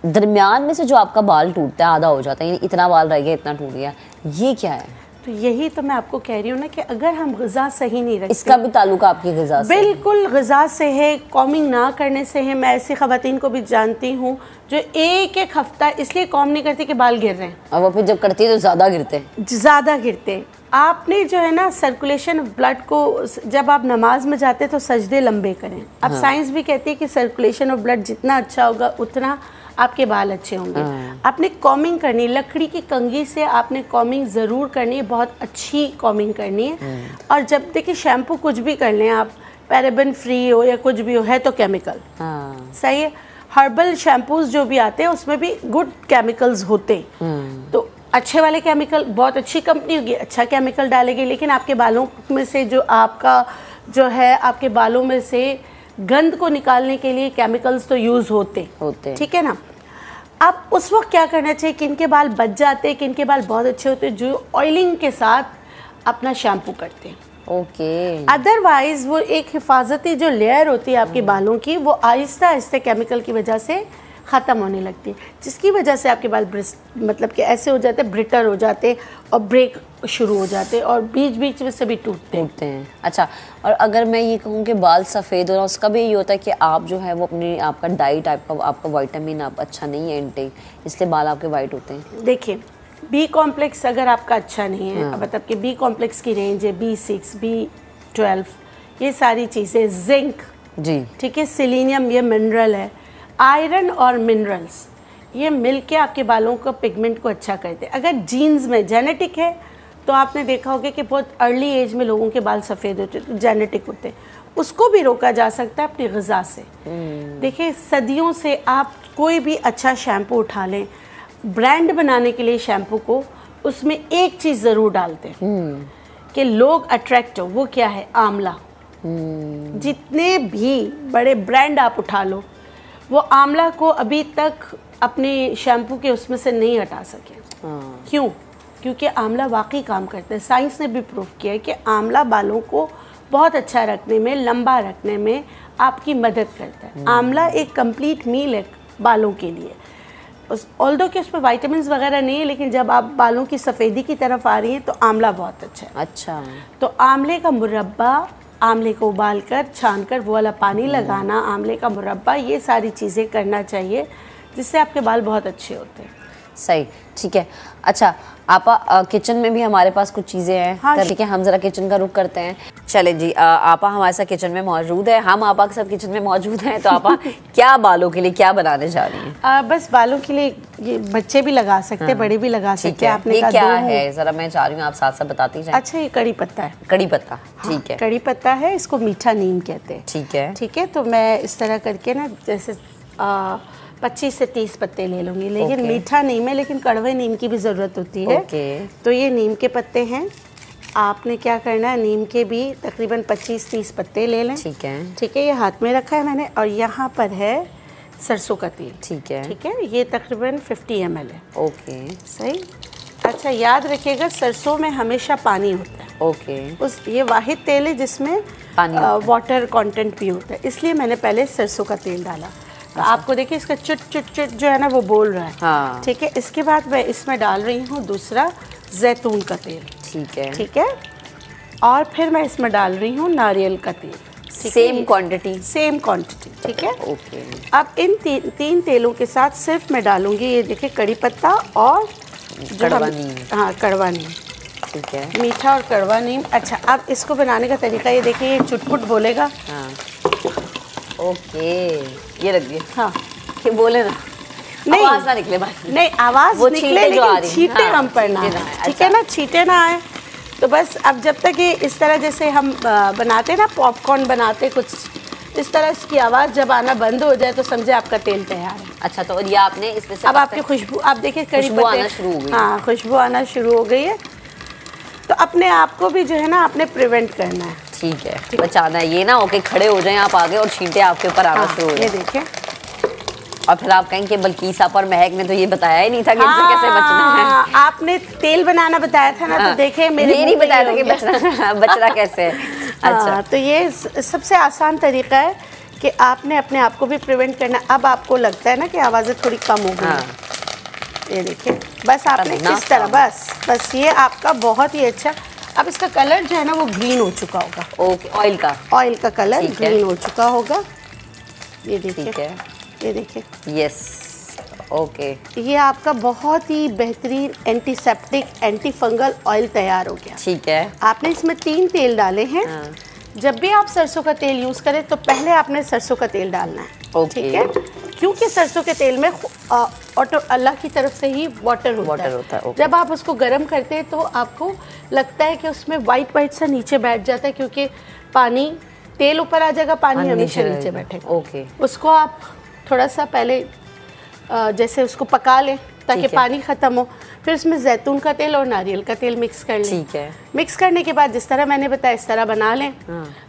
Speaker 1: दरमियान में से जो आपका बाल टूटता है, आधा हो जाता है, इतना बाल रह गया, इतना टूट गया, ये क्या है?
Speaker 12: तो यही तो मैं आपको कह रही हूँ ना कि अगर हम ग़िज़ा सही नहीं रखते,
Speaker 1: इसका भी ताल्लुका आपकी ग़िज़ा से?
Speaker 12: बिल्कुल ग़िज़ा से है, कॉमिंग ना करने से है। मैं ऐसी ख़वातीन को भी जानती हूँ जो एक हफ्ता इसलिए कॉम नहीं करती कि बाल गिर रहे हैं,
Speaker 1: और वो फिर जब करती है तो ज़्यादा गिरते। आपने जो है ना सर्कुलेशन ऑफ ब्लड को, जब आप नमाज में जाते तो सजदे लंबे करें। अब साइंस भी कहती है कि सर्कुलेशन ऑफ ब्लड जितना अच्छा होगा उतना आपके बाल अच्छे होंगे। आपने कॉमिंग करनी, लकड़ी की कंघी से आपने कॉमिंग ज़रूर करनी है, बहुत अच्छी कॉमिंग करनी है। और जब देखिए शैम्पू कुछ भी कर लें आप, पैराबेन फ्री हो या कुछ भी हो, है तो केमिकल, सही है। हर्बल शैम्पूज जो भी आते हैं उसमें भी गुड केमिकल्स होते हैं, तो अच्छे वाले केमिकल, बहुत अच्छी कंपनी होगी, अच्छा केमिकल डालेगी, लेकिन आपके बालों में से जो आपका जो है, आपके बालों में से गंद को निकालने के लिए केमिकल्स तो यूज़ होते, ठीक है ना। अब उस वक्त क्या करना चाहिए, किनके बाल बच जाते हैं, किनके बाल बहुत अच्छे होते हैं, जो ऑयलिंग के साथ अपना शैम्पू करते हैं, ओके। अदरवाइज वो एक हिफाजती जो लेयर होती है आपके बालों की, वो आहिस्ता आहिस्ता केमिकल की वजह से ख़त्म होने लगती है, जिसकी वजह से आपके बाल मतलब कि ऐसे हो जाते हैं, ब्रिटर हो जाते और ब्रेक शुरू हो जाते और बीच बीच में से भी टूटते हैं। अच्छा, और अगर मैं ये कहूँ कि बाल सफ़ेद हो रहा, उसका भी ये होता है कि आप जो है वो अपनी आपका डाइट, आपका विटामिन आप अच्छा नहीं है इनटेक, इसलिए बाल आपके वाइट होते हैं।
Speaker 12: देखिए, बी कॉम्प्लेक्स अगर आपका अच्छा नहीं है, मतलब कि बी कॉम्प्लेक्स की रेंज है B6, B12, ये सारी चीज़ें, जिंक, जी ठीक है, सिलीनियम, ये मिनरल है, आयरन और मिनरल्स, ये मिलके आपके बालों का पिगमेंट को अच्छा करते हैं। अगर जीन्स में जेनेटिक है तो आपने देखा होगा कि बहुत अर्ली एज में लोगों के बाल सफ़ेद होते हैं, तो जेनेटिक होते हैं, उसको भी रोका जा सकता है अपनी ग़िज़ा से। देखिए, सदियों से आप कोई भी अच्छा शैम्पू उठा लें, ब्रांड बनाने के लिए शैम्पू को उसमें एक चीज़ ज़रूर डालते हैं कि लोग अट्रैक्ट हो, वो क्या है, आंवला। जितने भी बड़े ब्रांड आप उठा लो, वो आंवला को अभी तक अपने शैम्पू के उसमें से नहीं हटा सके। क्यों? क्योंकि आंवला वाकई काम करता है। साइंस ने भी प्रूव किया है कि आंवला बालों को बहुत अच्छा रखने में, लंबा रखने में आपकी मदद करता है। आंवला एक कंप्लीट मील है बालों के लिए। ऑल्दो कि उसमें विटामिन्स वगैरह नहीं है, लेकिन जब आप बालों की सफ़ेदी की तरफ आ रही हैं तो आंवला बहुत अच्छा है। अच्छा, तो आंवले का मुरब्बा, आंवले को उबाल कर छान कर वो वाला पानी लगाना, आंवले का मुरब्बा, ये सारी चीज़ें करना चाहिए जिससे आपके बाल बहुत अच्छे होते हैं।
Speaker 1: सही, ठीक है। अच्छा आपा, किचन में भी हमारे पास कुछ चीज़ें हैं, हाँ, ठीक है, हम ज़रा किचन का रुख करते हैं। चले जी, आपा हमारे साथ किचन में मौजूद है, हम आपा के साथ किचन में मौजूद हैं, तो आपा क्या बालों के लिए क्या बनाने जा रही हैं?
Speaker 12: बस बालों के लिए ये बच्चे भी लगा सकते हैं, बड़े भी लगा सकते हैं। आपने
Speaker 1: क्या है, ज़रा मैं चाह रही हूँ आप साथ साथ बताती जाएं।
Speaker 12: अच्छा, ये कड़ी पत्ता है।
Speaker 1: कड़ी पत्ता, ठीक है,
Speaker 12: कड़ी पत्ता है, इसको मीठा नीम कहते हैं।
Speaker 1: ठीक है,
Speaker 12: ठीक है। तो मैं इस तरह करके ना, जैसे 25 से 30 पत्ते ले लूँगी, लेकिन मीठा नीम है, लेकिन कड़वे नीम की भी ज़रूरत होती है। तो ये नीम के पत्ते हैं। आपने क्या करना है, नीम के भी तकरीबन 25-30 पत्ते ले लें। ठीक है, ठीक है, ये हाथ में रखा है मैंने, और यहाँ पर है सरसों का तेल। ठीक है, ठीक है, ये तकरीबन 50 ml है। ओके, सही। अच्छा, याद रखिएगा सरसों में हमेशा पानी होता है। ओके, उस ये वाहिद तेल है जिसमें वाटर कंटेंट भी होता है, इसलिए मैंने पहले सरसों का तेल डाला। तो आपको देखिए इसका चिट चिट चिट जो है ना वो बोल रहा है। हाँ। ठीक है, इसके बाद मैं इसमें डाल रही हूँ दूसरा जैतून का तेल। ठीक है, ठीक है, और फिर मैं इसमें डाल रही हूँ नारियल का तेल।
Speaker 1: सेम क्वांटिटी,
Speaker 12: सेम क्वांटिटी, ठीक है। ओके, अब इन तीन तेलों के साथ सिर्फ मैं डालूंगी, ये देखिए, कड़ी पत्ता और
Speaker 1: कड़वा नीम।
Speaker 12: हाँ, कड़वा नीम,
Speaker 1: ठीक है,
Speaker 12: मीठा और कड़वा नीम। अच्छा, अब इसको बनाने का तरीका ये देखिए, ये चुटपुट बोलेगा। हाँ,
Speaker 1: ओके, ये रख दिए।
Speaker 12: हाँ,
Speaker 1: ये बोले ना,
Speaker 12: नहीं
Speaker 1: आवाज ना निकले बाहर,
Speaker 12: नहीं आवाज निकले, लेकिन छींटे हम पर ना, ठीक है ना, छींटे ना आए। तो बस अब जब तक ये इस तरह, जैसे हम बनाते ना पॉपकॉर्न बनाते कुछ इस तरह इसकी आवाज़ जब आना बंद हो जाए तो समझे आपका तेल तैयार है।
Speaker 1: अच्छा, तो ये आपने इसमें से
Speaker 12: अब आपकी खुशबू आप देखिए, कड़ी
Speaker 1: खुशबू आना शुरू हो गई।
Speaker 12: हाँ, खुशबू आना शुरू हो गई है। तो अपने आप को भी जो है ना आपने प्रिवेंट करना है।
Speaker 1: ठीक है, बचाना है। ये ना ओके खड़े हो जाएं आप आगे और छींटे आपके ऊपर आना शुरू हो जाए।
Speaker 12: ये देखिए,
Speaker 1: और फिर आप कहेंगे बल्कीस आप और महक ने तो ये बताया ही नहीं था कि इनसे कैसे बचना है।
Speaker 12: आपने तेल बनाना बताया था ना, तो देखे मेरे
Speaker 1: नहीं बताया था कि बचना कैसे है। अच्छा,
Speaker 12: तो ये सबसे आसान तरीका है कि आपने अपने आप को भी प्रिवेंट करना। अब आपको लगता है ना कि आवाज़ें थोड़ी कम हो गई, ये देखिए, बस आपने किस तरह बस ये आपका बहुत ही अच्छा। अब इसका कलर जो है ना वो ग्रीन हो चुका होगा।
Speaker 1: ओके, ऑयल का
Speaker 12: कलर ग्रीन हो चुका होगा। ये देखिए, ये देखिए,
Speaker 1: यस, ओके,
Speaker 12: ये आपका बहुत ही बेहतरीन एंटीसेप्टिक एंटी फंगल ऑयल तैयार हो गया।
Speaker 1: ठीक है, आपने
Speaker 12: इसमें 3 तेल डाले हैं। जब भी आप सरसों का तेल यूज़ करें तो पहले आपने सरसों का तेल डालना है। ठीक है, क्योंकि सरसों के तेल में ऑटो अल्लाह की तरफ से ही वाटर होता है। जब आप उसको गर्म करते हैं तो आपको लगता है कि उसमें वाइट सा नीचे बैठ जाता है, क्योंकि पानी तेल ऊपर आ जाएगा, पानी हमेशा नीचे बैठेगा।
Speaker 1: ओके,
Speaker 12: उसको आप थोड़ा सा पहले जैसे उसको पका लें ताकि पानी ख़त्म हो, फिर उसमें जैतून का तेल और नारियल का तेल मिक्स कर लें।
Speaker 1: ठीक है,
Speaker 12: मिक्स करने के बाद जिस तरह मैंने बताया इस तरह बना लें।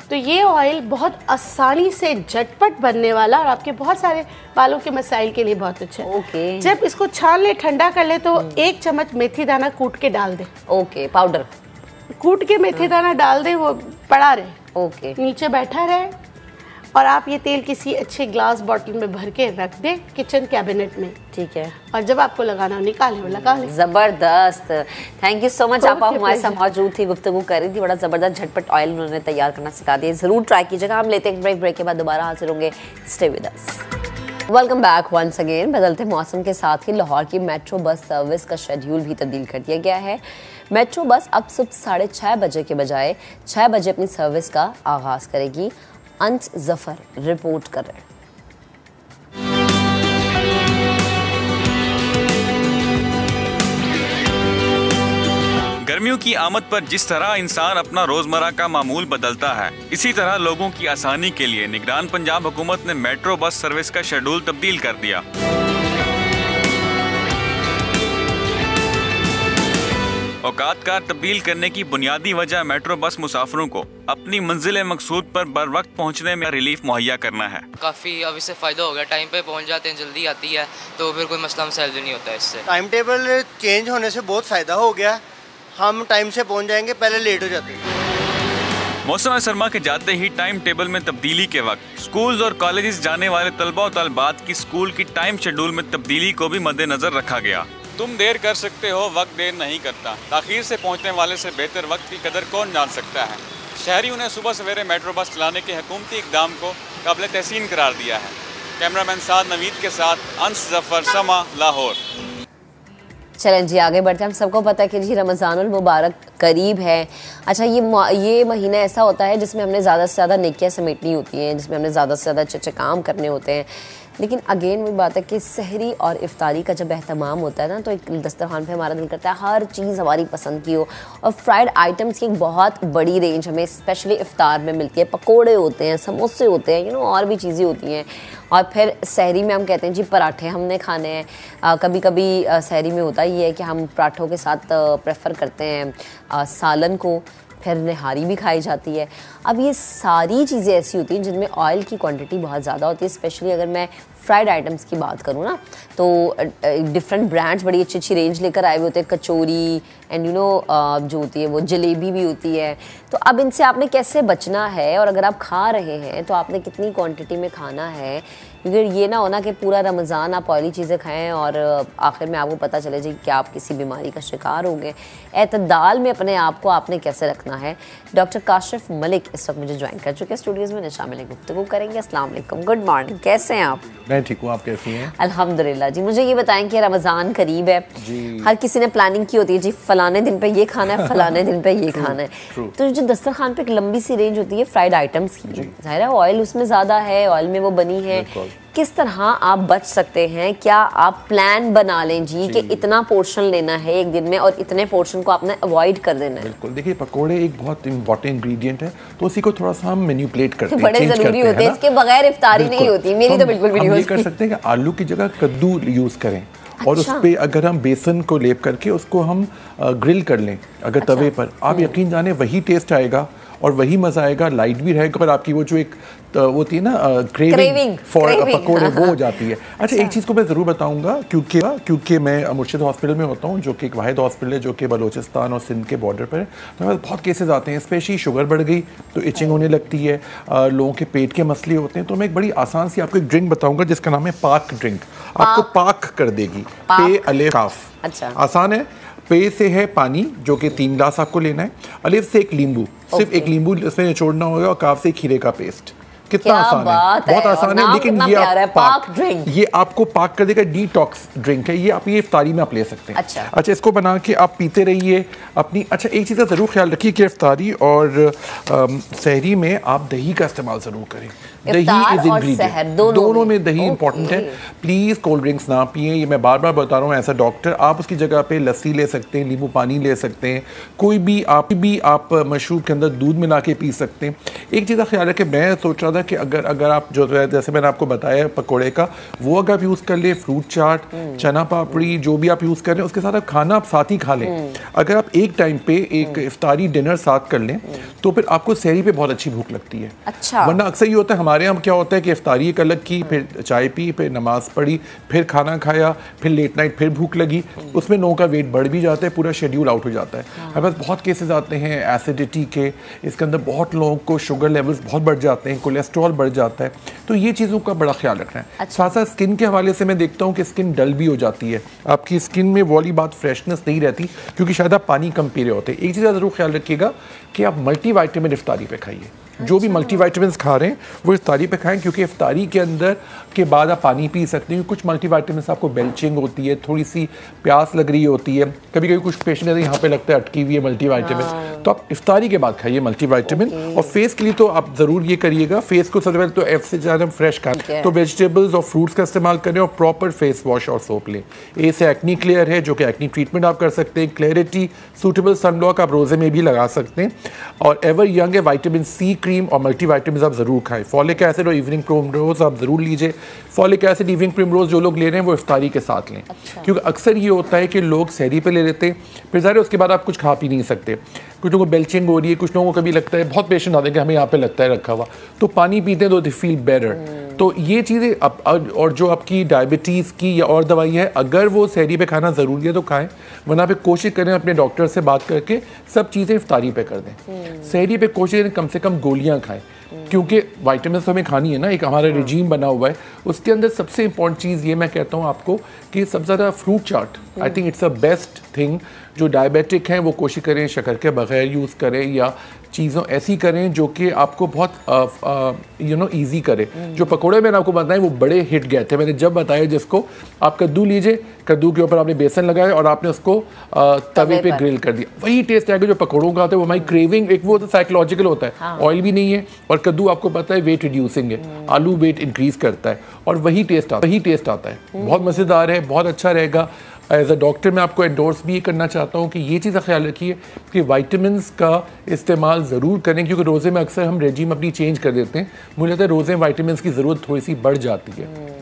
Speaker 12: तो ये ऑयल बहुत आसानी से झटपट बनने वाला और आपके बहुत सारे बालों के मसाइल के लिए बहुत अच्छा है।
Speaker 1: ओके,
Speaker 12: जब इसको छान ले, ठंडा कर ले, तो 1 चम्मच मेथी दाना कूट के डाल दे।
Speaker 1: ओके, पाउडर
Speaker 12: कूट के मेथी दाना डाल दे, वो पड़ा रहे,
Speaker 1: ओके,
Speaker 12: नीचे बैठा रहे। और आप ये तेल किसी अच्छे ग्लास बॉटल में भर के रख दें किचन कैबिनेट में।
Speaker 1: ठीक है,
Speaker 12: और जब आपको लगाना हो निकालें, लगा लें।
Speaker 1: ज़बरदस्त, थैंक यू सो मच। आप हमारे साथ मौजूद थी, गुफ्तगू कर रही थी। बड़ा ज़बरदस्त झटपट ऑयल उन्होंने तैयार करना सिखा दिया, ज़रूर ट्राई कीजिएगा। हम लेते हैं ब्रेक के बाद दोबारा हाजिर होंगे। Stay with us. Welcome back once again. बदलते मौसम के साथ ही लाहौर की मेट्रो बस सर्विस का शेड्यूल भी तब्दील कर दिया गया है। मेट्रो बस अब सुबह 6:30 बजे के बजाय 6 बजे अपनी सर्विस का आगाज़ करेगी। अंस जफर रिपोर्ट कर रहे हैं।
Speaker 13: गर्मियों की आमद पर जिस तरह इंसान अपना रोजमर्रा का मामूल बदलता है, इसी तरह लोगों की आसानी के लिए निगरान पंजाब हुकूमत ने मेट्रो बस सर्विस का शेड्यूल तब्दील कर दिया। औकात कार तब्दील करने की बुनियादी वजह मेट्रो बस मुसाफिरों को अपनी मंजिल मकसूद पर बर वक्त पहुँचने में रिलीफ मुहैया करना है।
Speaker 14: काफ़ी अब इससे फ़ायदा हो गया, टाइम पे पहुँच जाते हैं, जल्दी आती है, तो फिर कोई मसला मसाइल नहीं होता इससे।
Speaker 15: टाइम टेबल चेंज होने से बहुत फ़ायदा हो गया, हम टाइम से पहुँच जाएंगे, पहले लेट हो जाते हैं।
Speaker 13: मौसम सरमा के जाते ही टाइम टेबल में तब्दीली के वक्त स्कूल्स और कॉलेजेस जाने वाले तलबा और तलबात की स्कूल की टाइम शेड्यूल में तब्दीली को भी मद्देनजर रखा गया। तुम देर कर सकते हो, वक्त देर नहीं करता। ताखीर से पहुंचने वाले से बेहतर वक्त की कदर कौन जान सकता है। शहरियों ने सुबह सवेरे मेट्रो बस चलाने के हुकूमती इक़दाम को काबिल तहसीन करार दिया है। कैमरामैन साद नवीद के साथ अंस जफर, समा, लाहौर।
Speaker 1: चलें जी, आगे बढ़ते हैं। हम सबको पता है कि जी रमज़ानुल मुबारक करीब है। अच्छा, ये महीना ऐसा होता है जिसमें हमने ज़्यादा से ज़्यादा नेकियां समेटनी होती हैं, जिसमें हमने ज़्यादा से ज़्यादा अच्छे काम करने होते हैं। लेकिन अगेन वही बात है कि सहरी और इफ्तारी का जब एहतमाम होता है ना, तो एक दस्तरखान पे हमारा दिल करता है हर चीज़ हमारी पसंद की हो। और फ्राइड आइटम्स की एक बहुत बड़ी रेंज हमें स्पेशली इफ्तार में मिलती है। पकोड़े होते हैं, समोसे होते हैं, और भी चीज़ें होती हैं। और फिर सहरी में हम कहते हैं जी पराठे हमने खाने हैं। कभी कभी सहरी में होता ही है कि हम पराठों के साथ प्रेफर करते हैं सालन को, फिर निहारी भी खाई जाती है। अब ये सारी चीज़ें ऐसी होती हैं जिनमें ऑयल की क्वांटिटी बहुत ज़्यादा होती है। स्पेशली अगर मैं फ्राइड आइटम्स की बात करूँ ना, तो डिफरेंट ब्रांड्स बड़ी अच्छी अच्छी रेंज लेकर आए हुए होते हैं। कचौरी एंड जो होती है वो जलेबी भी होती है। तो अब इनसे आपने कैसे बचना है, और अगर आप खा रहे हैं तो आपने कितनी क्वांटिटी में खाना है, क्योंकि ये ना होना कि पूरा रमज़ान आप ऑयली चीज़ें खाएं और आखिर में आपको पता चले जी कि आप किसी बीमारी का शिकार हो गए। एतदाल में अपने आप को आपने कैसे रखना है। डॉक्टर काशिफ मलिक इस वक्त मुझे ज्वाइन कर चुके हैं स्टूडियोज़ में, शामिल गुफ्तगू करेंगे। अस्सलाम वालेकुम, गुड मॉर्निंग, कैसे हैं आप?
Speaker 16: मैं ठीक हूँ, आप कैसी हैं?
Speaker 1: अल्हम्दुलिल्लाह जी। मुझे ये बताएं कि रमज़ान करीब है, हर किसी ने प्लानिंग की होती है जी फलाने दिन पे ये खाना है, फलाने दिन पे ये खाना है। तो जो दस्तरखान पे एक लंबी सी रेंज होती है फ्राइड आइटम्स की, जाहिर है ऑयल उसमें ज़्यादा है, ऑयल में वो बनी है, किस तरह आप बच सकते हैं? क्या आप प्लान बना लें जी कि इतना पोर्शन लेना है एक दिन में और इतने पोर्शन को आपने अवॉइड कर देना है?
Speaker 16: बिल्कुल, देखिए पकोड़े एक बहुत इंपॉर्टेंट इंग्रेडिएंट है, तो उसी को थोड़ा सा हम मैनिपुलेट करते हैं,
Speaker 1: बड़े जरूरी होते हैं, इसके बगैर इफ्तारी नहीं होती, मेरी तो बिल्कुल भी नहीं होती।
Speaker 16: हम ये कर सकते हैं कि आलू की जगह कद्दू यूज़ करें और उस पे अगर हम बेसन को लेप करके उसको हम ग्रिल कर लें अगर तवे पर, आप यकीन जाने वही टेस्ट आएगा और वही मज़ा आएगा, लाइट भी रहेगा, पर आपकी वो जो एक वो होती है ना क्रेविंग फॉर पकोड़े वो हो जाती है। अच्छा, एक चीज़ को मैं ज़रूर बताऊंगा क्योंकि मैं मुर्शिद हॉस्पिटल में होता हूँ, जो कि एक वाहिद हॉस्पिटल है जो कि बलोचिस्तान और सिंध के बॉर्डर पर है। तो हमारे बहुत केसेस आते हैं, स्पेशली शुगर बढ़ गई तो इचिंग होने लगती है, लोगों के पेट के मसले होते हैं। तो मैं एक बड़ी आसान सी आपको एक ड्रिंक बताऊँगा जिसका नाम है पाक ड्रिंक। आपको पाक कर देगी, पे अले काफ।
Speaker 1: अच्छा,
Speaker 16: आसान है। पे से है पानी जो कि 3 ग्लास आपको लेना है, अलिफ से एक नींबू, सिर्फ एक नींबू इसमें निचोड़ना होगा, और काफ से खीरे का पेस्ट। कितना आसान है, बहुत आसान है। लेकिन ये आप पाक ड्रिंक, ये आपको पाक कर देगा, डिटॉक्स ड्रिंक है ये, आप ये इफ्तारी में आप ले सकते हैं। अच्छा, इसको बना के आप पीते रहिए अपनी। अच्छा, एक चीज़ का ज़रूर ख्याल रखिए कि इफ्तारी और सहरी में आप दही का इस्तेमाल ज़रूर करें। दही इज इंग्रेडिएंट, दोनों में दही इंपॉर्टेंट है। प्लीज़ कोल्ड ड्रिंक्स ना पिए, ये मैं बार बार बता रहा हूँ एज अ डॉक्टर। आप उसकी जगह पे लस्सी ले सकते हैं, नींबू पानी ले सकते हैं, कोई भी आप मशरूब के अंदर दूध मिला के पी सकते हैं। एक चीज़ का ख्याल रखें, मैं सोच रहा था कि अगर आप जो है जैसे मैंने आपको बताया पकोड़े का, वो अगर आप यूज़ कर ले, फ्रूट चाट, चना पापड़ी, जो भी आप यूज़ कर रहे हैं उसके साथ आप खाना आप साथ ही खा लें। अगर आप एक टाइम पे एक इफ्तारी डिनर साथ कर लें तो फिर आपको सहरी पे बहुत अच्छी भूख लगती है।
Speaker 1: अच्छा,
Speaker 16: वरना अक्सर ये होता है हमारे यहाँ क्या होता है कि इफ्तारी एक अलग की, फिर चाय पी, फिर नमाज पढ़ी, फिर खाना खाया, फिर लेट नाइट फिर भूख लगी, उसमें लोगों का वेट बढ़ भी जाता है, पूरा शेड्यूल आउट हो जाता है। हमारे पास बहुत केसेस आते हैं एसिडिटी के, इसके अंदर बहुत लोगों को शुगर लेवल्स बहुत बढ़ जाते हैं, कोलेस्ट्रॉल बढ़ जाता है, तो ये चीज़ों का बड़ा ख्याल रखना है। साथ साथ स्किन के हवाले से मैं देखता हूँ कि स्किन डल भी हो जाती है, आपकी स्किन में वो वाली बात फ्रेशनेस नहीं रहती क्योंकि शायद आप पानी कम पी रहे होते हैं। एक चीज़ का ज़रूर ख्याल रखिएगा कि आप मल्टीविटामिन इफ्तारी पे खाइए। जो भी मल्टीविटामिन्स खा रहे हैं वो इफ्तारी पे खाएं, क्योंकि इफ्तारी के अंदर के बाद आप पानी पी सकते हैं। कुछ मल्टीविटामिन्स आपको बेल्चिंग होती है, थोड़ी सी प्यास लग रही होती है, कभी कभी कुछ पेशेंट यहाँ पे लगता है अटकी हुई है मल्टीविटामिन, तो आप इफ्तारी के बाद खाइए मल्टीविटामिन। और फेस के लिए तो आप ज़रूर ये करिएगा, फेस को सबसे पहले तो एफ से ज़्यादा फ्रेश खाएं, तो वेजिटेबल्स और फ्रूट्स का इस्तेमाल करें और प्रॉपर फेस वॉश और सोप लें। ए से एक्नी क्लियर है जो कि एक्नी ट्रीटमेंट आप कर सकते हैं, क्लैरिटी सूटेबल सनब्लॉक आप रोज़े में भी लगा सकते हैं, और एवर यंग है विटामिन सी क्रीम और मल्टीविटामिन्स आप ज़रूर खाएं। फॉलिक एसिड और इवनिंग प्रिमरोज़ आप ज़रूर लीजिए। फॉलिक एसिड इवनिंग प्रिमरोज़ जो लोग ले रहे हैं वो इफ्तारी के साथ लें। अच्छा। क्योंकि अक्सर ये होता है कि लोग सहरी पे ले लेते हैं, फिर ज़ाहिर है उसके बाद आप कुछ खा पी नहीं सकते, कुछ लोगों को बेल्चिंग हो रही है, कुछ लोगों को कभी लगता है, बहुत पेशेंट आते हैं कि हमें यहाँ पे लगता है रखा हुआ, तो पानी पीते हैं तो दे फील बेटर। तो ये चीज़ें और जो आपकी डायबिटीज़ की या और दवाई है, अगर वो सहरी पे खाना ज़रूरी है तो खाएं, वरना पे कोशिश करें अपने डॉक्टर से बात करके सब चीज़ें इफ्तारी पे कर दें। सहरी पे कोशिश करें कम से कम गोलियाँ खाएं, क्योंकि विटामिन तो हमें खानी है ना, एक हमारा रिजीम बना हुआ है, उसके अंदर सबसे इंपॉर्टेंट चीज़ ये मैं कहता हूँ आपको कि सबसे ज़्यादा fruit chaat, I think it's a best thing. जो डायबिटिक हैं वो कोशिश करें शक्कर के बगैर यूज़ करें, या चीज़ों ऐसी करें जो कि आपको बहुत ईजी करे। जो पकोड़े मैंने आपको बताए वो बड़े हिट गए थे, मैंने जब बताया जिसको आप कद्दू लीजिए, कद्दू के ऊपर आपने बेसन लगाया और आपने उसको तवे पे ग्रिल कर दिया, वही टेस्ट आएगा जो पकोड़ों का आता है। वो हमारी क्रेविंग एक वो तो साइकोलॉजिकल होता है, ऑयल भी नहीं है, और कद्दू आपको पता है वेट रिड्यूसिंग है, आलू वेट इंक्रीज करता है, और वही टेस्ट आता है। बहुत मज़ेदार है, बहुत अच्छा रहेगा। एज अ डॉक्टर मैं आपको एंडोर्स भी ये करना चाहता हूँ कि ये चीज़ का ख्याल रखिए कि विटामिन्स का इस्तेमाल ज़रूर करें, क्योंकि रोज़े में अक्सर हम रेजिम अपनी चेंज कर देते हैं, मुझे लगता है रोज़े में विटामिन्स की ज़रूरत थोड़ी सी बढ़ जाती है।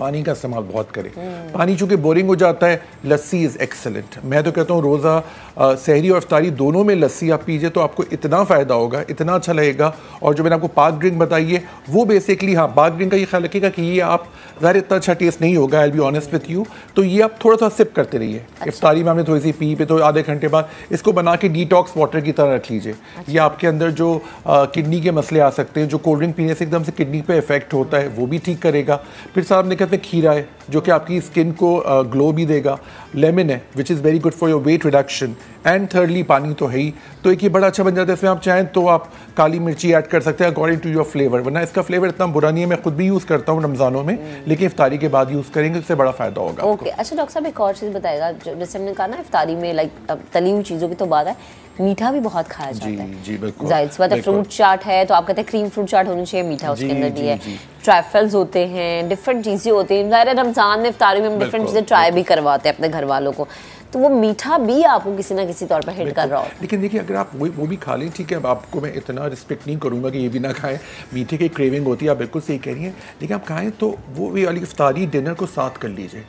Speaker 16: पानी का इस्तेमाल बहुत करें, पानी चूँकि बोरिंग हो जाता है। लस्सी इज़ एक्सेलेंट, मैं तो कहता हूँ रोज़ा सहरी और इफ्तारी दोनों में लस्सी आप पीजिए तो आपको इतना फ़ायदा होगा, इतना अच्छा लगेगा। और जो मैंने आपको पाक ड्रिंक बताई है वो बेसिकली, हाँ पाक ड्रिंक का ये ख्याल रखिएगा कि ये आप ज़ाहिर इतना अच्छा टेस्ट नहीं होगा, I will be honest with you, तो ये आप थोड़ा सा सिप करते रहिए। अच्छा। इफ्तारी में आपने थोड़ी सी पी पे तो आधे घंटे बाद इसको बना के डिटॉक्स वाटर की तरह रख लीजिए। अच्छा। ये आपके अंदर जो किडनी के मसले आ सकते हैं, जो कोल्ड ड्रिंक पीने से एकदम से किडनी पे इफेक्ट होता है, वो भी ठीक करेगा। फिर साहब ने कहते इसमें खीरा है जो कि आपकी स्किन को ग्लो भी देगा, लेमन है which is very good for your weight reduction, and thirdly पानी तो है ही, तो एक ये बड़ा अच्छा बन जाता है। इसमें आप चाहें तो आप काली मिर्ची ऐड कर सकते हैं अकॉर्डिंग टू योर फ्लेवर, वरना इसका फ्लेवर इतना बुरा नहीं है, मैं खुद भी यूज़ करता हूँ रमज़ानों में, लेकिन इफ्तारी के बाद यूज़ करेंगे उससे बड़ा फ़ायदा होगा।
Speaker 1: ओके अच्छा डॉक्टर साहब एक और चीज़ बताएगा, जैसे हमने कहा ना इफ्तारी में लाइक तली हुई चीज़ों की तो बात है, मीठा भी बहुत खाया जाता है।
Speaker 16: जी बिल्कुल,
Speaker 1: जाहिर सी बात है, फ्रूट चाट है तो आप कहते हैं क्रीम फ्रूट चाट होनी चाहिए, मीठा उसके अंदर भी है, ट्राइफल्स होते हैं, डिफरेंट चीज़ें होती हैं, ज़ाहिर है रमज़ान में इफ्तारी में हम डिफरेंट चीज़ें ट्राई भी करवाते हैं अपने घर वालों को, तो वो मीठा भी आपको किसी ना किसी तौर पर हिट कर रहा होता है।
Speaker 16: लेकिन देखिए अगर आप वो भी खा लें, ठीक है, अब आपको मैं इतना रिस्पेक्ट नहीं करूँगा कि ये भी ना खाएं, मीठे की क्रेविंग होती है, आप बिल्कुल सही कह रही हैं, लेकिन आप खाएं तो वो भी वाली इफ्तारी डिनर को साथ कर लीजिए,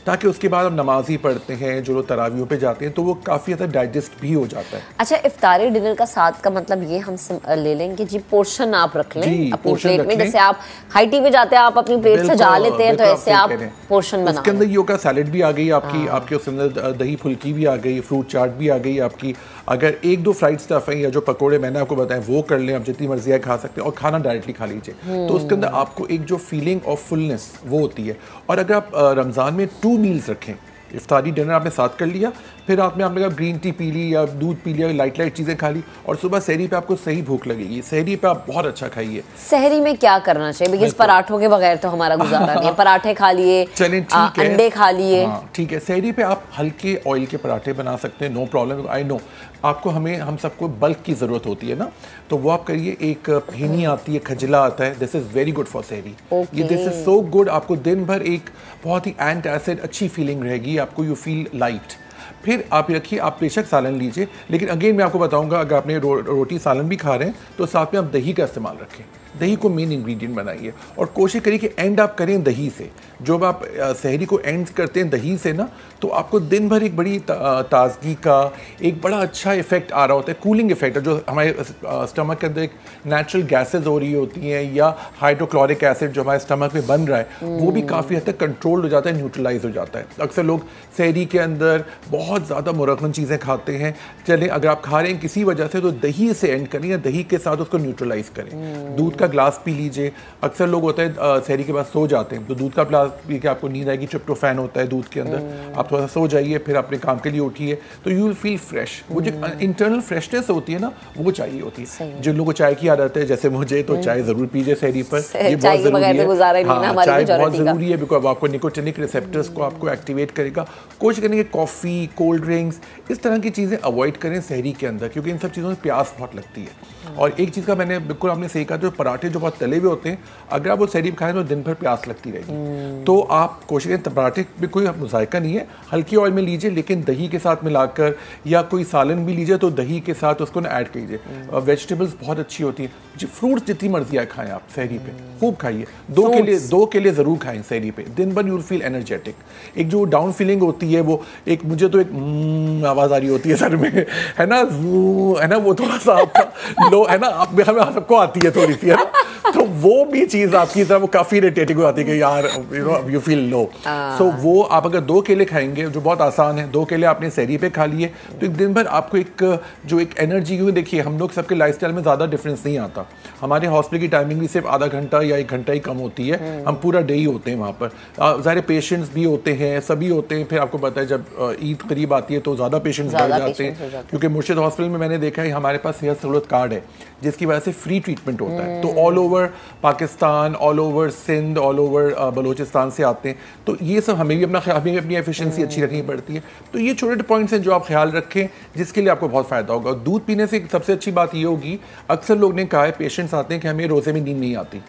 Speaker 16: ताकि उसके बाद हम नमाज ही पढ़ते हैं, जो लोग तरावियों पे जाते हैं, तो वो काफ़ी ज़्यादा डाइजेस्ट भी हो जाता है।
Speaker 1: अच्छा इफ्तारी डिनर का साथ का मतलब ये हम ले लें कि जी पोर्शन आप रख लें अपनी प्लेट में, जैसे आप हाई टी पे जाते हैं आप अपनी प्लेट सजा लेते हैं, तो ऐसे आप पोर्शन बना,
Speaker 16: उसके अंदर यो का सैलेड भी आ गई आपकी, आपके उसके अंदर दही फुल्की भी आ गई, फ्रूट चाट भी आ गई आपकी, अगर एक दो फ्राइड स्टफ है या जो पकोड़े मैंने आपको बताए वो कर लें, आप जितनी मर्जी है खा सकते हैं, और खाना डायरेक्टली खा लीजिए, तो उसके अंदर आपको एक जो फीलिंग ऑफ फुलनेस वो होती है। और अगर आप रमज़ान में 2 मील्स रखें, इफ्तारी डिनर आपने साथ कर लिया, फिर रात में आपने ग्रीन टी पी ली या दूध पी लिया, लाइट चीज़ें खा ली, और सुबह सहरी पे आपको सही भूख लगेगी, सहरी पे आप बहुत अच्छा खाइए।
Speaker 1: सहरी में क्या करना चाहिए, बिकॉज़ पराठों के बगैर तो हमारा गुजारा नहीं है, पराठे खा लिए,
Speaker 16: चलें ठीक है,
Speaker 1: अंडे खा लिए,
Speaker 16: ठीक है, सहरी पे आप हल्के ऑयल के पराठे बना सकते हैं, नो प्रॉब्लम। आई नो आपको हम सबको बल्क की ज़रूरत होती है ना, तो वो आप करिए, एक फेनी आती है, खजला आता है, this is very good for सहरी, ये दिस इज़ सो गुड, आपको दिन भर एक बहुत ही एंटी एसिड अच्छी फीलिंग रहेगी, आपको यू फील लाइट। फिर आप रखिए, आप बेशक सालन लीजिए, लेकिन अगेन मैं आपको बताऊंगा अगर आपने रोटी सालन भी खा रहे हैं तो साथ में आप दही का इस्तेमाल रखें, दही को मेन इंग्रेडिएंट बनाइए, और कोशिश करिए कि एंड आप करें दही से। जब आप सहरी को एंड करते हैं दही से ना, तो आपको दिन भर एक बड़ी ताजगी का एक बड़ा अच्छा इफेक्ट आ रहा होता है, कूलिंग इफेक्ट, जो हमारे स्टमक के अंदर एक नेचुरल गैसेज हो रही होती हैं या हाइड्रोक्लोरिक एसिड जो हमारे स्टमक में बन रहा है वो भी काफ़ी हद तक कंट्रोल हो जाता है, न्यूट्रलाइज हो जाता है। अक्सर लोग सहरी के अंदर बहुत ज़्यादा मुरक्कन चीज़ें खाते हैं, चलें अगर आप खा रहे हैं किसी वजह से तो दही से एंड करें या दही के साथ उसको न्यूट्रलाइज करें, दूध का ग्लास पी लीजिए। अक्सर लोग होता है सहरी के बाद सो जाते हैं, तो दूध का ग्लास पी के आपको नींद आएगी, ट्रिप्टोफैन होता है दूध के अंदर, आप थोड़ा सा सो जाइए, फिर अपने काम के लिए उठिए, तो यू विल फील फ्रेश। वो जो इंटरनल फ्रेशनेस होती है ना, वो चाहिए होती है। जिन लोगों को चाय की आदत है जैसे मुझे, तो चाय ज़रूर पीजिए सहरी पर, ये बहुत ज़रूरी है। हाँ, चाय बहुत ज़रूरी है, बिकॉज आपको निकोटिनिक रिसेप्टर्स को आपको एक्टिवेट करेगा। कोशिश करेंगे कॉफ़ी, कोल्ड ड्रिंक्स, इस तरह की चीज़ें अवॉइड करें सहरी के अंदर, क्योंकि इन सब चीज़ों में प्यास बहुत लगती है। और एक चीज़ का मैंने बिल्कुल आपने सही कहा, जो पराठे जो बहुत तले हुए होते हैं, अगर आप वो सहरी में खाएं तो दिन भर प्यास लगती रहेगी, तो आप कोशिश करें, पराठे में कोई मुज़ायका नहीं है, हल्की ऑयल में लीजिए, लेकिन दही के साथ मिलाकर, या कोई सालन भी लीजिए तो दही के साथ उसको ना ऐड कीजिए। वेजिटेबल्स बहुत अच्छी होती हैं, फ्रूट्स जितनी मर्जी आए खाएं आप सहरी पे, खूब खाइए, दो के लिए ज़रूर खाएं सहरी पे, दिन भर यू विल फील एनर्जेटिक। एक जो डाउन फीलिंग होती है, वो एक मुझे तो एक आवाज़ आ रही होती है सर में, है ना, वो थोड़ा सा आपका लो है ना, आप हमें सबको आती है थोड़ी सी, है ना, तो वो भी चीज़ आपकी तरह वो काफ़ी इरिटेटिंग हो जाती है कि यार यू फील लो। सो वो आप अगर 2 केले खाएंगे, जो बहुत आसान है, 2 केले आपने सहरी पे खा लिए, तो एक दिन भर आपको एक एनर्जी, क्योंकि देखिए हम लोग सबके लाइफस्टाइल में ज़्यादा डिफरेंस नहीं आता, हमारे हॉस्पिटल की टाइमिंग भी सिर्फ आधा घंटा या 1 घंटा ही कम होती है, हम पूरा डे ही होते हैं वहाँ पर, ज़्यादा पेशेंट्स भी होते हैं, सभी होते हैं। फिर आपको पता है जब ईद करीब आती है तो ज़्यादा पेशेंट्स बढ़ जाते हैं, क्योंकि मुर्शिद हॉस्पिटल में मैंने देखा है हमारे पास सेहत सहूलत कार्ड है, जिसकी वजह से फ्री ट्रीटमेंट होता है, तो all over Pakistan, all over Sindh, all over Balochistan से आते हैं, तो ये सब हमें भी अपनी एफिशिएंसी अच्छी रखनी पड़ती है। तो ये छोटे छोटे पॉइंट्स हैं जो आप ख्याल रखें, जिसके लिए आपको बहुत फ़ायदा होगा। दूध पीने से सबसे अच्छी बात ये होगी, अक्सर लोग ने कहा है, पेशेंट्स आते हैं कि हमें रोज़े में नींद नहीं आती,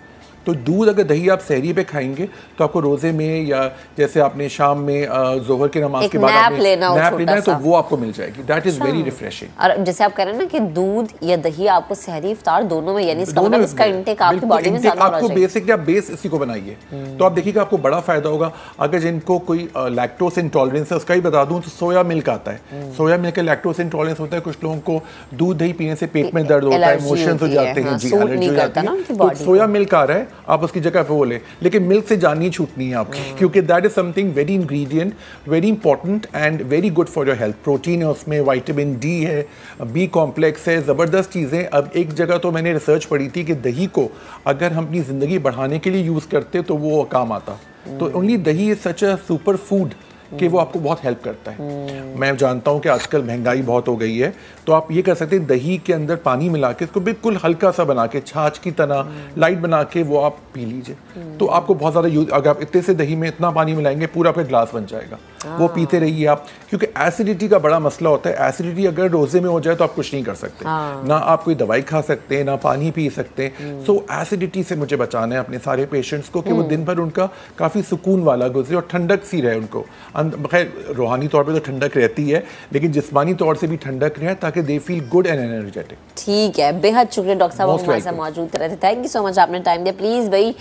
Speaker 16: तो दूध अगर दही आप सहरी पे खाएंगे तो आपको रोजे में, या जैसे आपने शाम में जोहर की नमाज के बाद
Speaker 1: नैप लेना
Speaker 16: है तो वो आपको मिल जाएगी, दैट इज वेरी रिफ्रेशिंग।
Speaker 1: और जैसे आप कह रहे हैं ना कि दूध या दही आपको सहरी इफ्तार दोनों में, यानी इसका मतलब इसका इंटेक आपकी बॉडी में ज्यादा होना चाहिए।
Speaker 16: आपको बेसिक या बेस इसी को बनाइए, तो आप देखिएगा आपको बड़ा फायदा होगा। अगर जिनको कोई लैक्टोज इंटॉलरेंस है, उसका ही बता दूं तो सोया मिल्क आता है, सोया मिल्क का लैक्टोज इंटॉलरेंस होता है, कुछ लोगों को दूध दही पीने से पेट में दर्द होता है, इमोशंस हो जाते हैं, जी एलर्जी हो जाती है, तो सोया मिल्क आ रहा है, आप उसकी जगह पे वो लें, लेकिन मिल्क से जान नहीं छूटनी है आपकी, क्योंकि that is something very ingredient, very important and very good for your health. Protein है उसमें, विटामिन डी है, बी कॉम्प्लेक्स है, ज़बरदस्त चीज़ें। अब एक जगह तो मैंने रिसर्च पढ़ी थी कि दही को अगर हम अपनी ज़िंदगी बढ़ाने के लिए यूज़ करते तो वो काम आता, तो ओनली दही is such a super food कि वो आपको बहुत हेल्प करता है। मैं जानता हूँ कि आजकल महंगाई बहुत हो गई है, तो आप ये कर सकते हैं दही के अंदर पानी मिला के इसको बिल्कुल हल्का सा बना के छाछ की तरह लाइट बना के वो आप पी लीजिए। तो आपको बहुत ज़्यादा यूज, अगर आप इतने से दही में इतना पानी मिलाएंगे पूरा आपका ग्लास बन जाएगा, वो पीते रहिए आप। क्योंकि एसिडिटी का बड़ा मसला होता है, एसिडिटी अगर रोजे में हो जाए तो आप कुछ नहीं कर सकते, ना आप कोई दवाई खा सकते हैं ना पानी पी सकते। सो एसिडिटी से मुझे बचाना है अपने सारे पेशेंट्स को कि वो दिन भर उनका काफ़ी सुकून वाला गुजरे और ठंडक सी रहे उनको। खैर रूहानी तौर पे तो ठंडक रहती है, लेकिन जिस्मानी तौर से भी ठंडक रहे ताकि they feel good and energetic.
Speaker 1: ठीक है, बेहद शुक्रिया डॉक्टर साहब हमारे साथ मौजूद रहे थे। थैंक यू सो मच, आपने टाइम दिया। प्लीज़ भाई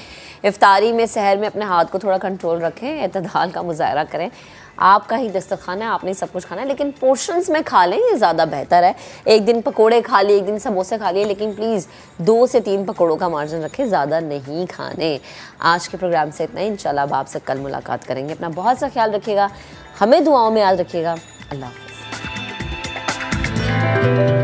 Speaker 1: इफ्तारी में सहर में अपने हाथ को थोड़ा कंट्रोल रखें, एतदाल का मुजाहरा करें। आपका ही दस्तरखाना है, आपने सब कुछ खाना है, लेकिन पोर्शंस में खा लें, ये ज़्यादा बेहतर है। एक दिन पकोड़े खा लिए, एक दिन समोसे खा लिए, लेकिन प्लीज़ 2 से 3 पकोड़ों का मार्जिन रखें, ज़्यादा नहीं खाने। आज के प्रोग्राम से इतना ही, इंशाल्लाह अब आपसे कल मुलाकात करेंगे। अपना बहुत सा ख्याल रखिएगा, हमें दुआओं में याद रखिएगा। अल्लाह हाफ़िज़।